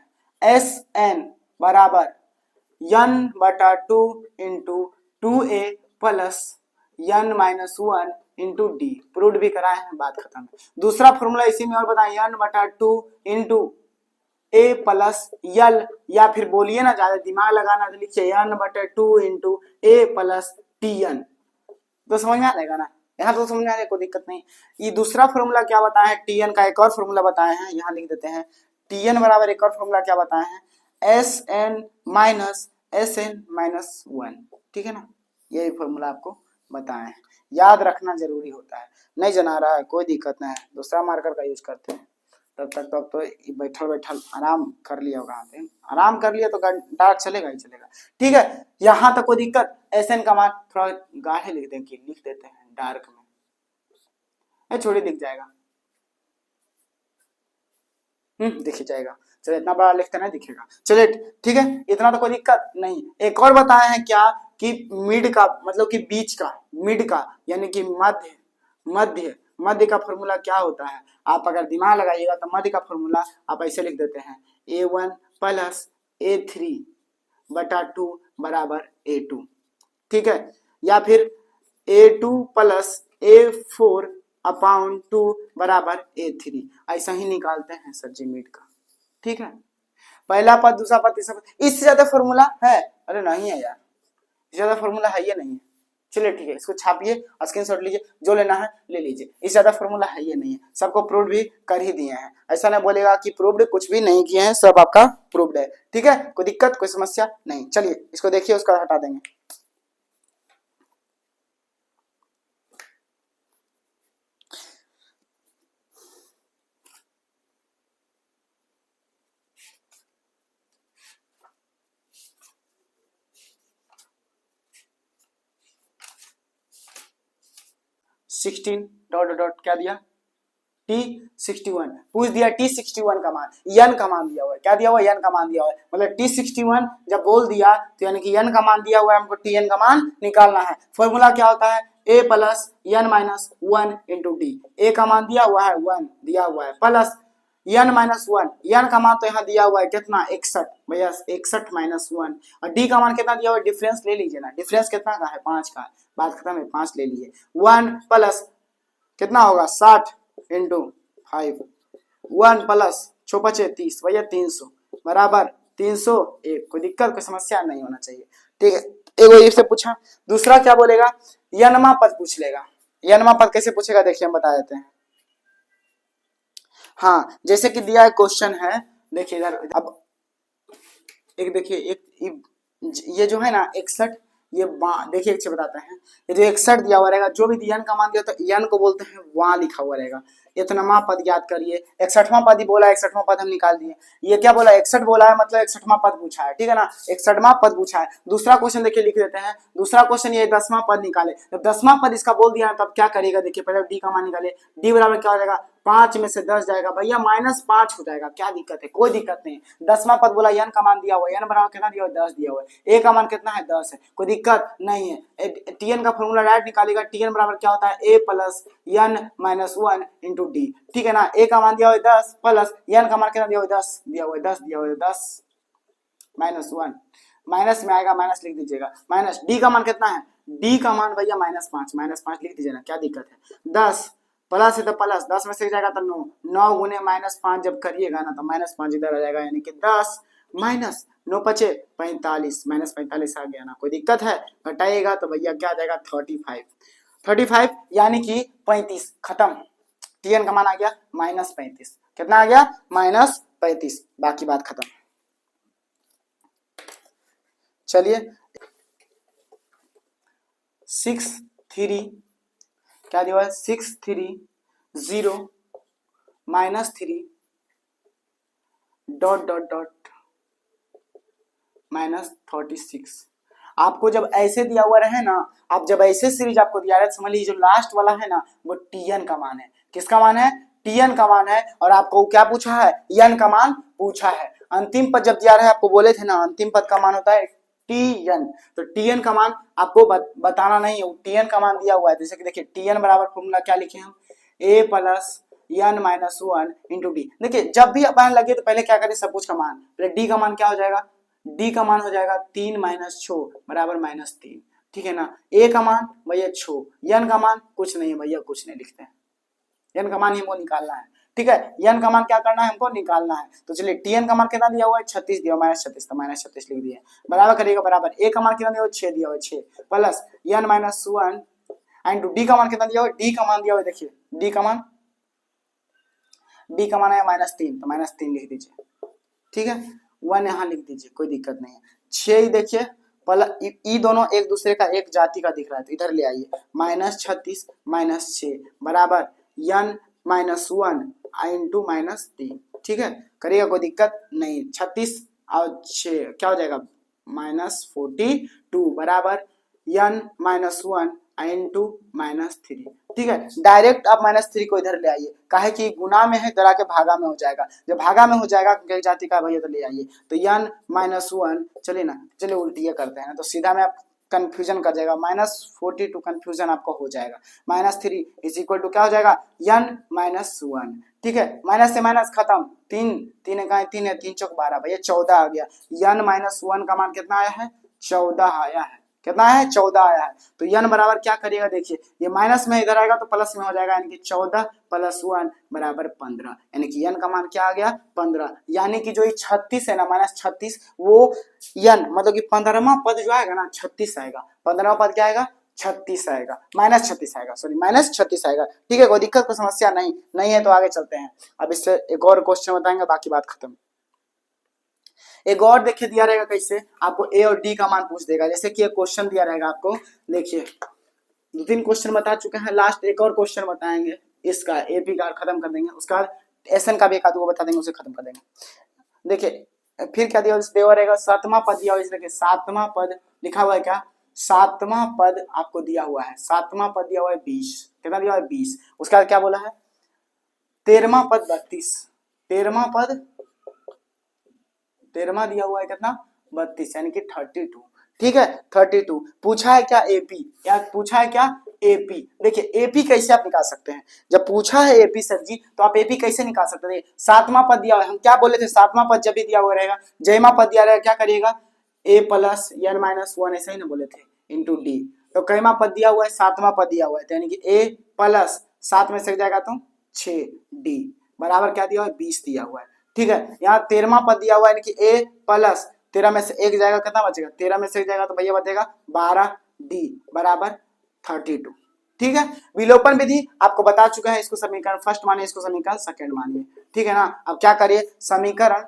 एस एन बराबर एन बटा 2 into 2a plus N minus 1 into D, proved भी कराए हैं, बात खत्म। दूसरा फॉर्मूला इसी में और बताएं, एन बटा 2 इंटू a प्लस यल, या फिर बोलिए ना, ज्यादा दिमाग लगाना तो लिखिए एन बटा 2 into a plus T N, तो समझ में आ जाएगा ना, यहाँ तो समझ में आ जाएगा, कोई दिक्कत नहीं। ये दूसरा फॉर्मूला क्या बताए हैं, टीएन का एक और फॉर्मूला बताए हैं, यहाँ लिख देते हैं, टीएन बराबर एक और फॉर्मूला क्या बताए हैं, एस एन माइनस 1, ठीक है ना, यही फॉर्मूला आपको बताए हैं, याद रखना जरूरी होता है, नहीं जना रहा है, कोई दिक्कत नहीं है, दूसरा मार्कर का यूज करते हैं। तब तक तो अब तो बैठल बैठल आराम कर लिया होगा, आराम कर लिया तो डार्क चलेगा ही चलेगा। ठीक है, यहाँ तक कोई दिक्कत। एसएन का मान थोड़ा गाढ़े लिख दें कि लिख देते हैं डार्क में, छोड़ी दिख जाएगा, दिख जाएगा। चलिए इतना बड़ा लिखते ना दिखेगा, चलिए ठीक है, इतना तो कोई दिक्कत नहीं। एक और बताए हैं क्या कि मिड का मतलब कि बीच का, मिड का यानी कि मध्य, मध्य मध्य का फॉर्मूला क्या होता है? आप अगर दिमाग लगाइएगा तो मध्य का फॉर्मूला आप ऐसे लिख देते हैं A1 प्लस A3 बटा 2 बराबर A2, ठीक है, या फिर A2 प्लस A4 अपॉन 2 बराबर A3, ऐसा ही निकालते हैं सर जी मिड का। ठीक है, पहला पद, दूसरा पद, तीसरा पद, इससे ज्यादा फॉर्मूला है? अरे नहीं है यार, इससे ज्यादा फॉर्मूला है ये नहीं है। चलिए ठीक है, इसको छापिए, स्क्रीनशॉट लीजिए, जो लेना है ले लीजिए, इससे ज्यादा फॉर्मूला है ये नहीं है। सबको प्रूव्ड भी कर ही दिए हैं, ऐसा नहीं बोलेगा कि प्रूव्ड कुछ भी नहीं किए हैं, सब आपका प्रूव्ड है। ठीक है, कोई दिक्कत कोई समस्या नहीं। चलिए इसको देखिए, उसका हटा देंगे। सिक्सटीन डॉट डॉट क्या दिया, T61 पूछ दिया, T61 का मान, n का मान दिया हुआ है, क्या दिया हुआ है, n का मान दिया हुआ है, मतलब T61 जब बोल दिया तो यानी कि n का मान दिया हुआ है, हमको Tn का मान निकालना है। फॉर्मूला क्या होता है, a plus n minus 1 into D, A का मान दिया हुआ है 1 दिया हुआ है, प्लस n माइनस 1, n का मान तो यहाँ दिया हुआ है कितना 61, भैया 61 माइनस 1, और डी का मान कितना दिया हुआ है, डिफरेंस ले लीजिए ना, डिफरेंस कितना का है 5 का, बात खत्म है, 5 ले लीजिए, 1 प्लस कितना होगा 60 इंटू 5, 1 प्लस 6 5 30 भैया 300 बराबर 301, कोई दिक्कत कोई समस्या नहीं होना चाहिए। ठीक है, एक इससे पूछा, दूसरा क्या बोलेगा, यनमा पद पूछ लेगा। यनमा पद कैसे पूछेगा देखिए, हम बता देते हैं। हाँ, जैसे कि दिया है क्वेश्चन है, देखिए इधर, अब एक देखिए, एक ये जो है ना 61, ये देखिए एक बताते हैं, ये जो 61 दिया हुआ रहेगा, जो भी n का मान दिया तो n को बोलते हैं वहां लिखा हुआ रहेगा। इतनामा पद याद करिए, 61वां पद ही बोला, 61वां पद हम निकाल दिए। ये क्या बोला, 61 बोला है मतलब 61वां पद पूछा है, ठीक है ना, 61वां पद पूछा है। दूसरा क्वेश्चन देखिए लिख देते हैं, दूसरा क्वेश्चन ये 10वां पद निकाले, जब 10वां पद इसका बोल दिया तब क्या करेगा, देखिए पहले डी का मान निकाले, डी बराबर क्या हो जाएगा, 5 में से 10 जाएगा भैया -5 हो जाएगा, क्या दिक्कत है, कोई दिक्कत नहीं। 10वां पद बोला, n का मान दिया हुआ है, n बराबर कितना दिया हुआ है 10 दिया हुआ है, a का मान कितना है 10 है, कोई दिक्कत नहीं है। tn का फॉर्मूला डायरेक्ट निकालेगा, tn बराबर क्या होता है a plus n minus 1 into D, ठीक है ना, a का मान दिया हुआ है 10 प्लस n का मान कितना दिया हुआ है 10 दिया हुआ है, 10 दिया हुआ है, 10 माइनस 1, माइनस में आएगा माइनस लिख दीजिएगा, माइनस डी का मान कितना है, डी का मान भैया -5 लिख दीजिए ना, क्या दिक्कत है, 10 प्लस है तो प्लस, 10 में से जाएगा तो 9, 9 गुने -5 जब करिएगा ना तो -5 इधर आ जाएगा, यानी कि 10 माइनस 9 पचे 45, -45 आ गया ना, कोई दिक्कत है, घटाइएगा तो भैया क्या आ जाएगा 35 यानी कि 35, खत्म। टीएन का मान आ गया -35, कितना आ गया -35, बाकी बात खत्म। चलिए 630 क्या दिया है, 630 -3 डॉट डॉट डॉट -36। आपको जब ऐसे दिया हुआ रहे ना, आप जब ऐसे सीरीज आपको दिया है, समझ लीजिए जो लास्ट वाला है ना वो टीएन का मान है, किसका मान है, टीएन का मान है, और आपको क्या पूछा है, एन का मान पूछा है। अंतिम पद जब दिया रहा है, आपको बोले थे ना अंतिम पद का मान होता है टीएन, तो टीएन का मान आपको बताना नहीं है, टीएन का मान दिया हुआ है। जैसे कि देखिए टीएन बराबर फॉर्मूला क्या लिखे हम, a plus n minus 1 into D. देखिए जब भी अपन लगे तो पहले क्या करें, सब कुछ का मान, पहले डी का मान क्या हो जाएगा, डी का मान हो जाएगा 3 माइनस 6 बराबर -3, ठीक है ना, ए का मान भैया 6, एन का मान कुछ नहीं है भैया, कुछ नहीं लिखते हैं, एन का मान ही हमको निकालना है, ठीक है, एन का मान क्या करना है, हमको निकालना है। तो चलिए टीएन का मान कितना दिया हुआ है 36 दिया हुआ है, -36 तो -36 लिख दिए, बराबर करिएगा, बराबर ए का मान कितना दिया हुआ है 6 दिया हुआ है 6 plus n minus 1 and D का मान कितना दिया हुआ है, डी का मान दिया हुआ है, देखिए डी का मान है -3 तो -3 लिख दीजिए, ठीक है, 1 यहाँ लिख दीजिए, कोई दिक्कत नहीं है। 6 देखिए ई दोनों एक दूसरे का एक जाति का दिख रहा है तो इधर ले आइए, -36 -6 बराबर n -1 इंटू -3। ठीक है, करिएगा, कोई दिक्कत नहीं। 36 और 6 क्या हो जाएगा, -42 बराबर n -1 इंटू -3। ठीक है, डायरेक्ट आप -3 को इधर ले आइए, काहे कि गुना में है, इधर आके भागा में हो जाएगा। जब भागा में हो जाएगा क्योंकि जाति का भैया तो ले आइए, तो n -1, चलिए ना, चलिए उल्टी करते हैं ना, तो सीधा में आप कंफ्यूजन कर जाएगा, -42 कंफ्यूजन आपको हो जाएगा। -3 इज इक्वल टू क्या हो जाएगा, n -1। ठीक है, माइनस से माइनस खत्म, 3 3 का 3 है, 3 चौक 12 भैया 14 आ गया। n -1 का मान कितना आया है, 14 आया है। कितना है, 14 आया है। तो n बराबर क्या करिएगा, देखिए ये माइनस में इधर आएगा तो प्लस में हो जाएगा, यानी कि 14 + 1 बराबर 15, यानी कि n का मान क्या आ गया, 15। यानी कि जो ये 36 है ना, -36, वो n मतलब कि 15वां पद जो आएगा ना 36 आएगा। 15वां पद क्या आएगा, 36 आएगा, -36 आएगा, सॉरी -36 आएगा। ठीक है, कोई दिक्कत कोई समस्या नहीं है तो आगे चलते हैं। अब इससे एक और क्वेश्चन बताएंगे, बाकी बात खत्म। एक और देखिए दिया रहेगा, कैसे आपको ए और डी का मान पूछ देगा। जैसे कि एक क्वेश्चन दिया रहेगा आपको, देखिए 2-3 क्वेश्चन बता चुके हैं, लास्ट एक और क्वेश्चन बताएंगे, इसका एपी का खत्म कर देंगे, उसका एसएन का भी एक आधो बता देंगे, उसे खत्म कर देंगे। देखिए फिर क्या दिया रहेगा, 7वां पद दिया हुआ है, देखिए 7वां पद लिखा हुआ है, क्या 7वां पद आपको दिया हुआ है, 7वां पद दिया हुआ है 20। कितना दिया हुआ है, 20। उसके बाद क्या बोला है, 13वां पद 32, 13वां पद 13वां दिया हुआ है कितना, 32, यानी कि 32। ठीक है, 32 पूछा है क्या, एपी, क्या पूछा है, क्या एपी। देखिए एपी कैसे आप निकाल सकते हैं, जब पूछा है एपी सर जी, तो आप एपी कैसे निकाल सकते हैं। 7वां पद दिया हुआ है, हम क्या बोले थे, 7वां पद जब भी दिया हुआ रहेगा, जयमा पद दिया रहेगा, क्या करिएगा, a + n - 1 ऐसा ही ना बोले थे, इंटू डी। तो कैमा पद दिया हुआ है, 7वां पद दिया हुआ है, तो यानी कि a + 7 में से जाएगा तो 6 डी बराबर क्या दिया हुआ है, 20 दिया हुआ है। ठीक है, यहाँ 13वां पद दिया हुआ है, यानी कि a + 13 में से एक जाएगा, कितना बचेगा, 13 में से एक जाएगा तो भैया बचेगा 12 डी बराबर 32। ठीक है, विलोपन विधि आपको बता चुका है, इसको समीकरण फर्स्ट मानिए, इसको समीकरण सेकंड मानिए। ठीक है ना, अब क्या करिए, समीकरण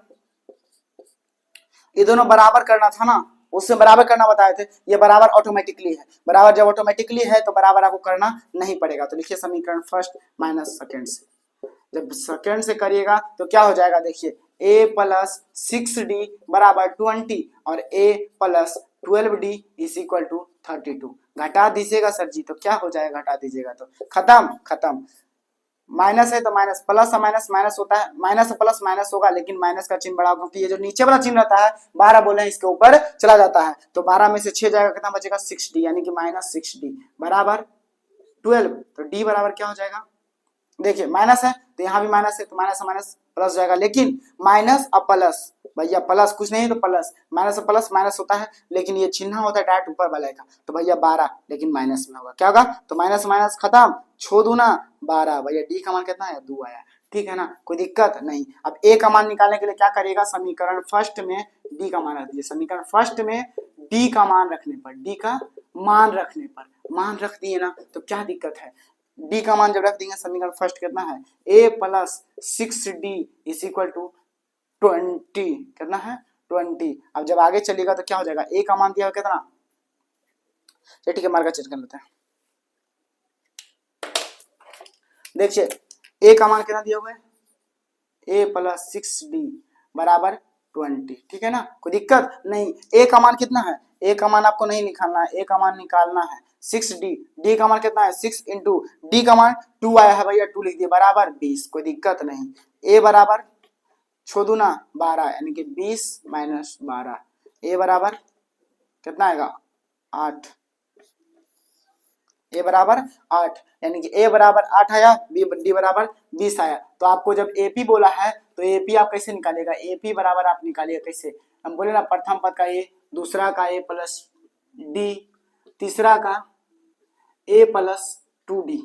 ये दोनों बराबर करना था ना, उससे बराबर करना बताए थे, ये बराबर ऑटोमेटिकली है, बराबर जब ऑटोमेटिकली है तो बराबर आपको करना नहीं पड़ेगा। तो लिखिए समीकरण फर्स्ट माइनस सेकंड से, जब सेकंड से करिएगा तो क्या हो जाएगा, देखिए a + 6d बराबर 20 और a + 12d = 32। घटा दीजिएगा सर जी, तो क्या हो जाएगा, घटा दीजिएगा तो खत्म। माइनस है तो माइनस, प्लस माइनस माइनस होता है, माइनस प्लस माइनस होगा, लेकिन माइनस का चिन्ह बड़ा, क्योंकि ये जो नीचे वाला चिन्ह रहता है 12 बोले हैं, इसके ऊपर चला जाता है, तो 12 में से 6 जाएगा, कितना बचेगा, 6d, यानी कि -6d बराबर 12। तो d बराबर क्या हो जाएगा, देखिए माइनस है तो यहाँ भी माइनस है, तो माइनस माइनस प्लस जाएगा, लेकिन माइनस और प्लस, भैया प्लस कुछ नहीं तो प्लस, माइनस और प्लस माइनस होता है, लेकिन ये चिन्ह होता है डायरेक्ट ऊपर वाले का, तो भैया 12, लेकिन माइनस में होगा, क्या होगा, तो माइनस माइनस खत्म, छो दूना 12, भैया डी का मान कितना है, 2 आया। ठीक है ना, कोई दिक्कत नहीं। अब ए का मान निकालने के लिए क्या करिएगा, समीकरण फर्स्ट में डी का मान रख दीजिए, समीकरण फर्स्ट में डी का मान रखने पर, डी का मान रखने पर, मान रख दिए ना, तो क्या दिक्कत है, डी का मान जब रख देंगे, समीकरण फर्स्ट कितना है, a + 6d = 20, कितना है, 20। अब जब आगे चलेगा तो क्या हो जाएगा, a का मान दिया कितना, चलिए ठीक है, मार्कर चेंज कर लेते हैं। देखिए a का मान कितना दिया हुआ है, a + 6d बराबर 20। ठीक है ना, कोई दिक्कत नहीं। a का मान कितना है, a का मान आपको नहीं निकालना है, a का मान निकालना है 6d, d का मान कितना है, 6 इंटू d का मान 2 आया है, भैया 2 लिख दिए बराबर 20, कोई दिक्कत नहीं। a बराबर छो दूना 12, यानी कि 20 - 12, a बराबर कितना आएगा, 8, a बराबर 8, यानी कि a बराबर 8 आया, d बराबर 20 आया। तो आपको जब AP बोला है तो AP आप कैसे निकालेगा, AP बराबर आप निकालिएगा कैसे, हम बोले ना प्रथम पद का a, दूसरा का a + d, तीसरा का a + 2d।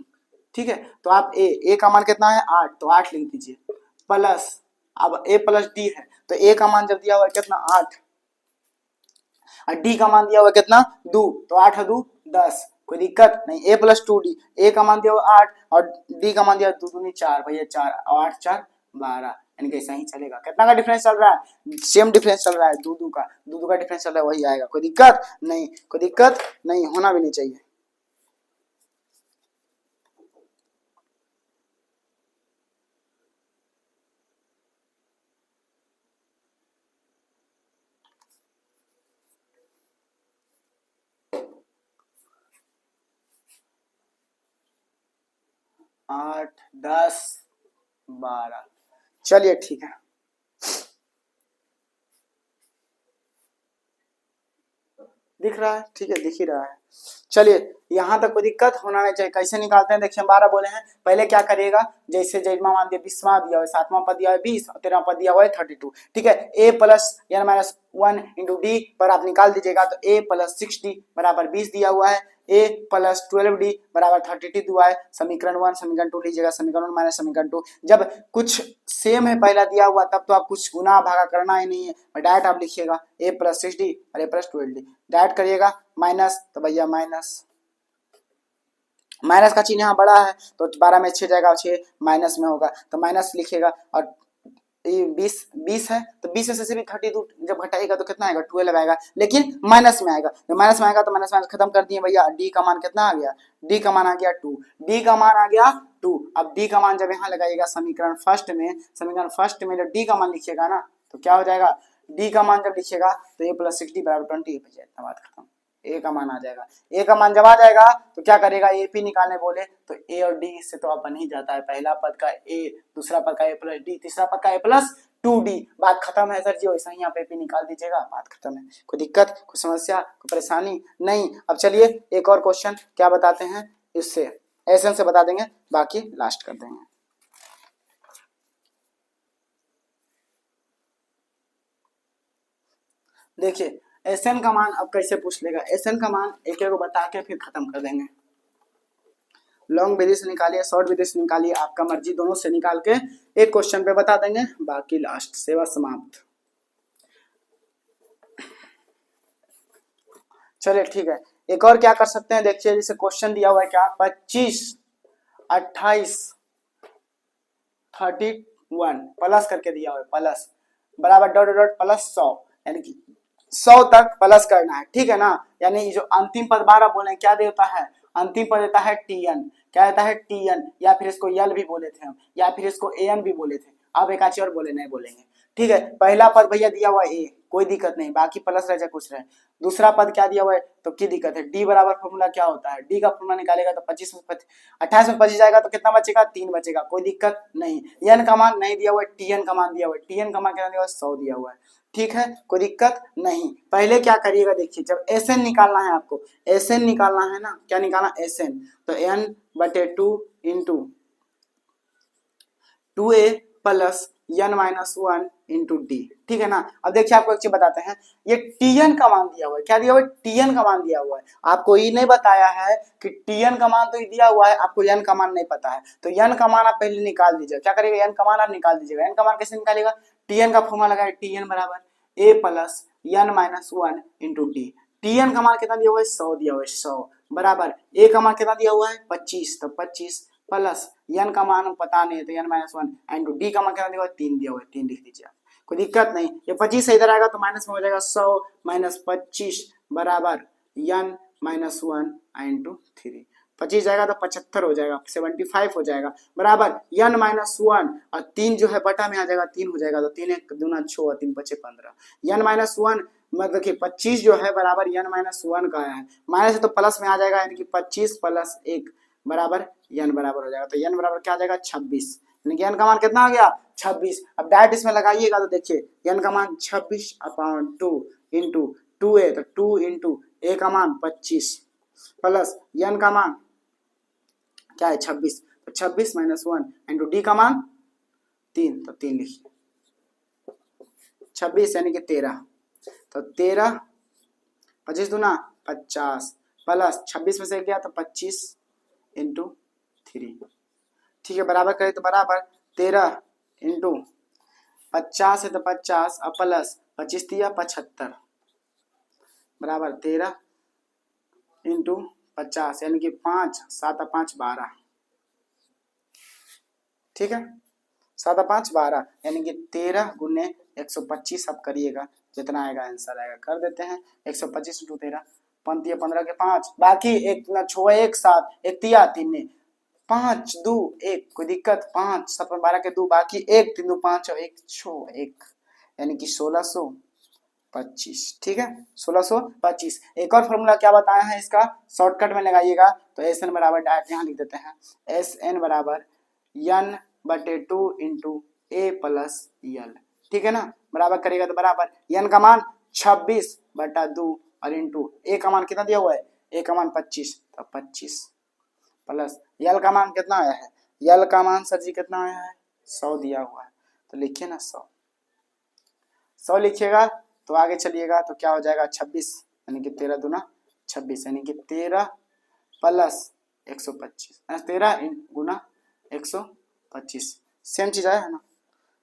ठीक है, तो आप a का मान कितना है, 8, तो 8 लिख दीजिए, प्लस अब a + d है, तो a का मान जब दिया हुआ है कितना, 8, और d का मान दिया हुआ है कितना, 2, तो 8 2 10, कोई दिक्कत नहीं। a + 2d, a का मान दिया हुआ 8 और d का मान दिया 2 दूनी 4, भैया 4 और 8 4 12, यानी कि ऐसा ही चलेगा। कितना का डिफरेंस चल रहा है? सेम डिफरेंस चल रहा है, दो का डिफरेंस चल रहा है, वही आएगा। कोई दिक्कत नहीं, कोई दिक्कत नहीं, होना भी नहीं चाहिए। आठ, 10, 12, चलिए ठीक है। दिख रहा है? ठीक है, दिख ही रहा है। चलिए, यहाँ तक कोई दिक्कत होना नहीं चाहिए। कैसे निकालते हैं देखिए, हम 12 बोले हैं। पहले क्या करिएगा, जैसे जैमा मान दिया 20वां दिया हुआ है, 7वां पद दिया हुआ है 20 और 13वां पद दिया हुआ है 32। ठीक है, a plus n minus 1 into D पर आप निकाल दीजिएगा तो a प्लस 6d बराबर 20 दिया हुआ है, a प्लस 12d बराबर 32 दिया है। समीकरण 1 समीकरण 2 लीजिएगा, समीकरण 1 माइनस समीकरण 2। जब कुछ सेम है पहला दिया हुआ तब तो आप कुछ गुना भागा करना ही नहीं है, डायरेक्ट आप लिखिएगा a प्लस 6d और a प्लस 12d, डायरेक्ट करिएगा। माइनस तो भैया माइनस का चिन्ह यहाँ बड़ा है तो 12 में 6 जाएगा, 6 माइनस में होगा तो माइनस लिखिएगा। और ये 20 है तो 20 में से भी 32 जब घटाएगा तो कितना आएगा, 12 आएगा, लेकिन माइनस में आएगा। जब माइनस में आएगा तो माइनस माइनस खत्म कर दिए भैया। डी का मान कितना आ गया, डी का मान आ गया 2, डी का मान आ गया 2। अब डी का मान जब यहाँ लगाइएगा समीकरण फर्स्ट में जब डी का मान लिखिएगा ना तो क्या हो जाएगा, डी का मान जब लिखिएगा तो ए प्लस 6d बराबर 20 बच जाएगा, बात खत्म। ए का मान आ जाएगा, ए का मान जब आ जाएगा तो क्या करेगा, ए पी निकालने बोले तो ए और डी से तो अब बन ही जाता है। पहला पद का ए, दूसरा पद का ए प्लस डी, तीसरा पद का ए प्लस 2d, बात खत्म है सर जी। वैसा ही यहाँ पे पी निकाल दीजिएगा, बात खत्म है। कोई दिक्कत, कोई समस्या, कोई परेशानी नहीं। अब चलिए एक और क्वेश्चन क्या बताते हैं, इससे एसएन से बता देंगे, बाकी लास्ट कर देंगे। देखिए एसएन का मान अब कैसे पूछ लेगा, एसएन का मान एक एक बता के फिर खत्म कर देंगे। लॉन्ग विधि से निकालिए, शॉर्ट विधि से निकालिए, आपका मर्जी, दोनों से निकाल के एक क्वेश्चन पे बता देंगे, बाकी लास्ट, सेवा समाप्त। चलिए ठीक है, एक और क्या कर सकते हैं देखिए, जैसे क्वेश्चन दिया हुआ है क्या, 25, 28, 31 प्लस करके दिया हुआ है, प्लस बराबर डॉट डॉट प्लस 100, यानी कि 100 तक प्लस करना है, ठीक है ना। यानी जो अंतिम पद 12 बोले क्या देता है, अंतिम पद देता है टीएन, क्या देता है टीएन, या फिर इसको यल भी बोले थे हम, या फिर इसको एएन भी बोले थे। अब एक आची और बोले नहीं बोलेंगे, ठीक है। पहला पद भैया दिया हुआ ए, कोई दिक्कत नहीं, बाकी प्लस रह जाए कुछ रहे। दूसरा पद क्या दिया हुआ है तो की दिक्कत है, डी बराबर फॉर्मूला क्या होता है, डी का फॉर्मूला निकालेगा तो 25 में 28 में 25 जाएगा तो कितना बचेगा, 3 बचेगा, कोई दिक्कत नहीं। एन का मान नहीं दिया हुआ है, टीएन का मान दिया हुआ है, टीएन का मान कितना दिया हुआ है, 100 दिया हुआ है, ठीक है, कोई दिक्कत नहीं। पहले क्या करिएगा देखिए, जब एसएन निकालना है आपको, एसएन निकालना है ना, क्या निकालना, एसएन, तो एन बटे 2 into 2a plus n minus 1 into D, ठीक है ना। अब देखिए आपको एक चीज बताते हैं, ये टीएन का मान दिया हुआ है, क्या दिया हुआ है, टीएन का मान दिया हुआ है। आपको ये नहीं बताया है कि टीएन का मान तो ये दिया हुआ है, आपको एन का मान नहीं पता है, तो एन का मान आप पहले निकाल दीजिएगा। क्या करेगा, एन का मान आप निकाल दीजिएगा। एन का मान कैसे निकालेगा, टीएन का फॉर्मूला लगाए, टीएन बराबर a plus n minus 1 into d. T N का मान कितना दिया हुआ है, 100 दिया हुआ है, 100 बराबर ए का मान कितना दिया हुआ है, 25, तो 25 प्लस n का मान पता नहीं है तो n माइनस 1 एंड डी का मान कितना दिया हुआ है, 3 दिया हुआ है, 3 लिख दीजिए आप, कोई दिक्कत नहीं। ये 25 इधर आएगा तो माइनस में हो जाएगा, 100 माइनस 25 बराबर n माइनस 1 इंटू 3, 25 जाएगा तो 75 हो जाएगा, 75 हो जाएगा, बराबर n माइनस 1 और 3 जो है बटा में आ जाएगा, 3 हो जाएगा, तो 3 एक दूना 6 3 बचे 15, n माइनस 1 मतलब कि 25 जो है बराबर n माइनस 1 का है, माइनस है तो प्लस में आ जाएगा, यानी कि 25 प्लस 1 बराबर n बराबर हो जाएगा, तो n बराबर क्या आ जाएगा, 26, यानी कि n का मान कितना आ गया, 26। अब डायरेक्ट इसमें लगाइएगा तो देखिए n का मान 26 अपॉन 2 इंटू 2a, तो 2 इंटू a का मान 25 प्लस n का मान क्या है 26, तो 26 माइनस 1 इंटू डी का मान 3, तो 3 लिखिए, 26 यानी कि 13, तो 13 25 दूना 50 प्लस 26 में से गया तो 25 इंटू 3, ठीक है, बराबर करें तो बराबर 13 इंटू 50 है तो 50 और प्लस 25 दिया 75 बराबर 13 इंटू 50, यानी कि 5 7 5 12, ठीक है, 7 और 5 12, यानी कि 13 गुने 125 आप करिएगा, जितना आएगा आंसर आएगा। कर देते हैं 125 × 13, 15 के 5, बाकी एक ना छो 1 7, एक तिया 3 ने 5 2 1, कोई दिक्कत, 5 7 और 12 के 2, बाकी 1 3 2 5 और 1 छो 1, यानी कि 1625। ठीक है, 1625। एक और फॉर्मूला क्या बताया है इसका, शॉर्टकट में लगाइएगा। तो एस एन बराबर डायरेक्ट यहाँ लिख देते हैं, एस एन बराबर n बटे 2 इंटू ए प्लस यल। ठीक है ना, बराबर करेगा तो बराबर n का मान 26 बटा 2 और इंटू ए का मान कितना दिया हुआ है, ए का मान 25, तो 25 प्लस यल का मान कितना आया है, यल का मान सर जी कितना आया है, 100 दिया हुआ है, तो लिखिए ना 100 लिखिएगा। तो आगे चलिएगा तो क्या हो जाएगा 26, यानी कि 13 दूना 26, यानी कि 13 प्लस 125, 13 गुना 125। सेम चीज आया है ना,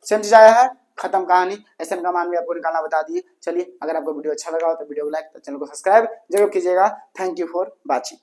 सेम चीज आया है, खत्म कहानी। एस एन का मान भी आपको निकालना बता दिए। चलिए, अगर आपको वीडियो अच्छा लगा हो तो वीडियो को लाइक, चैनल को सब्सक्राइब जरूर कीजिएगा। Thank you for watching.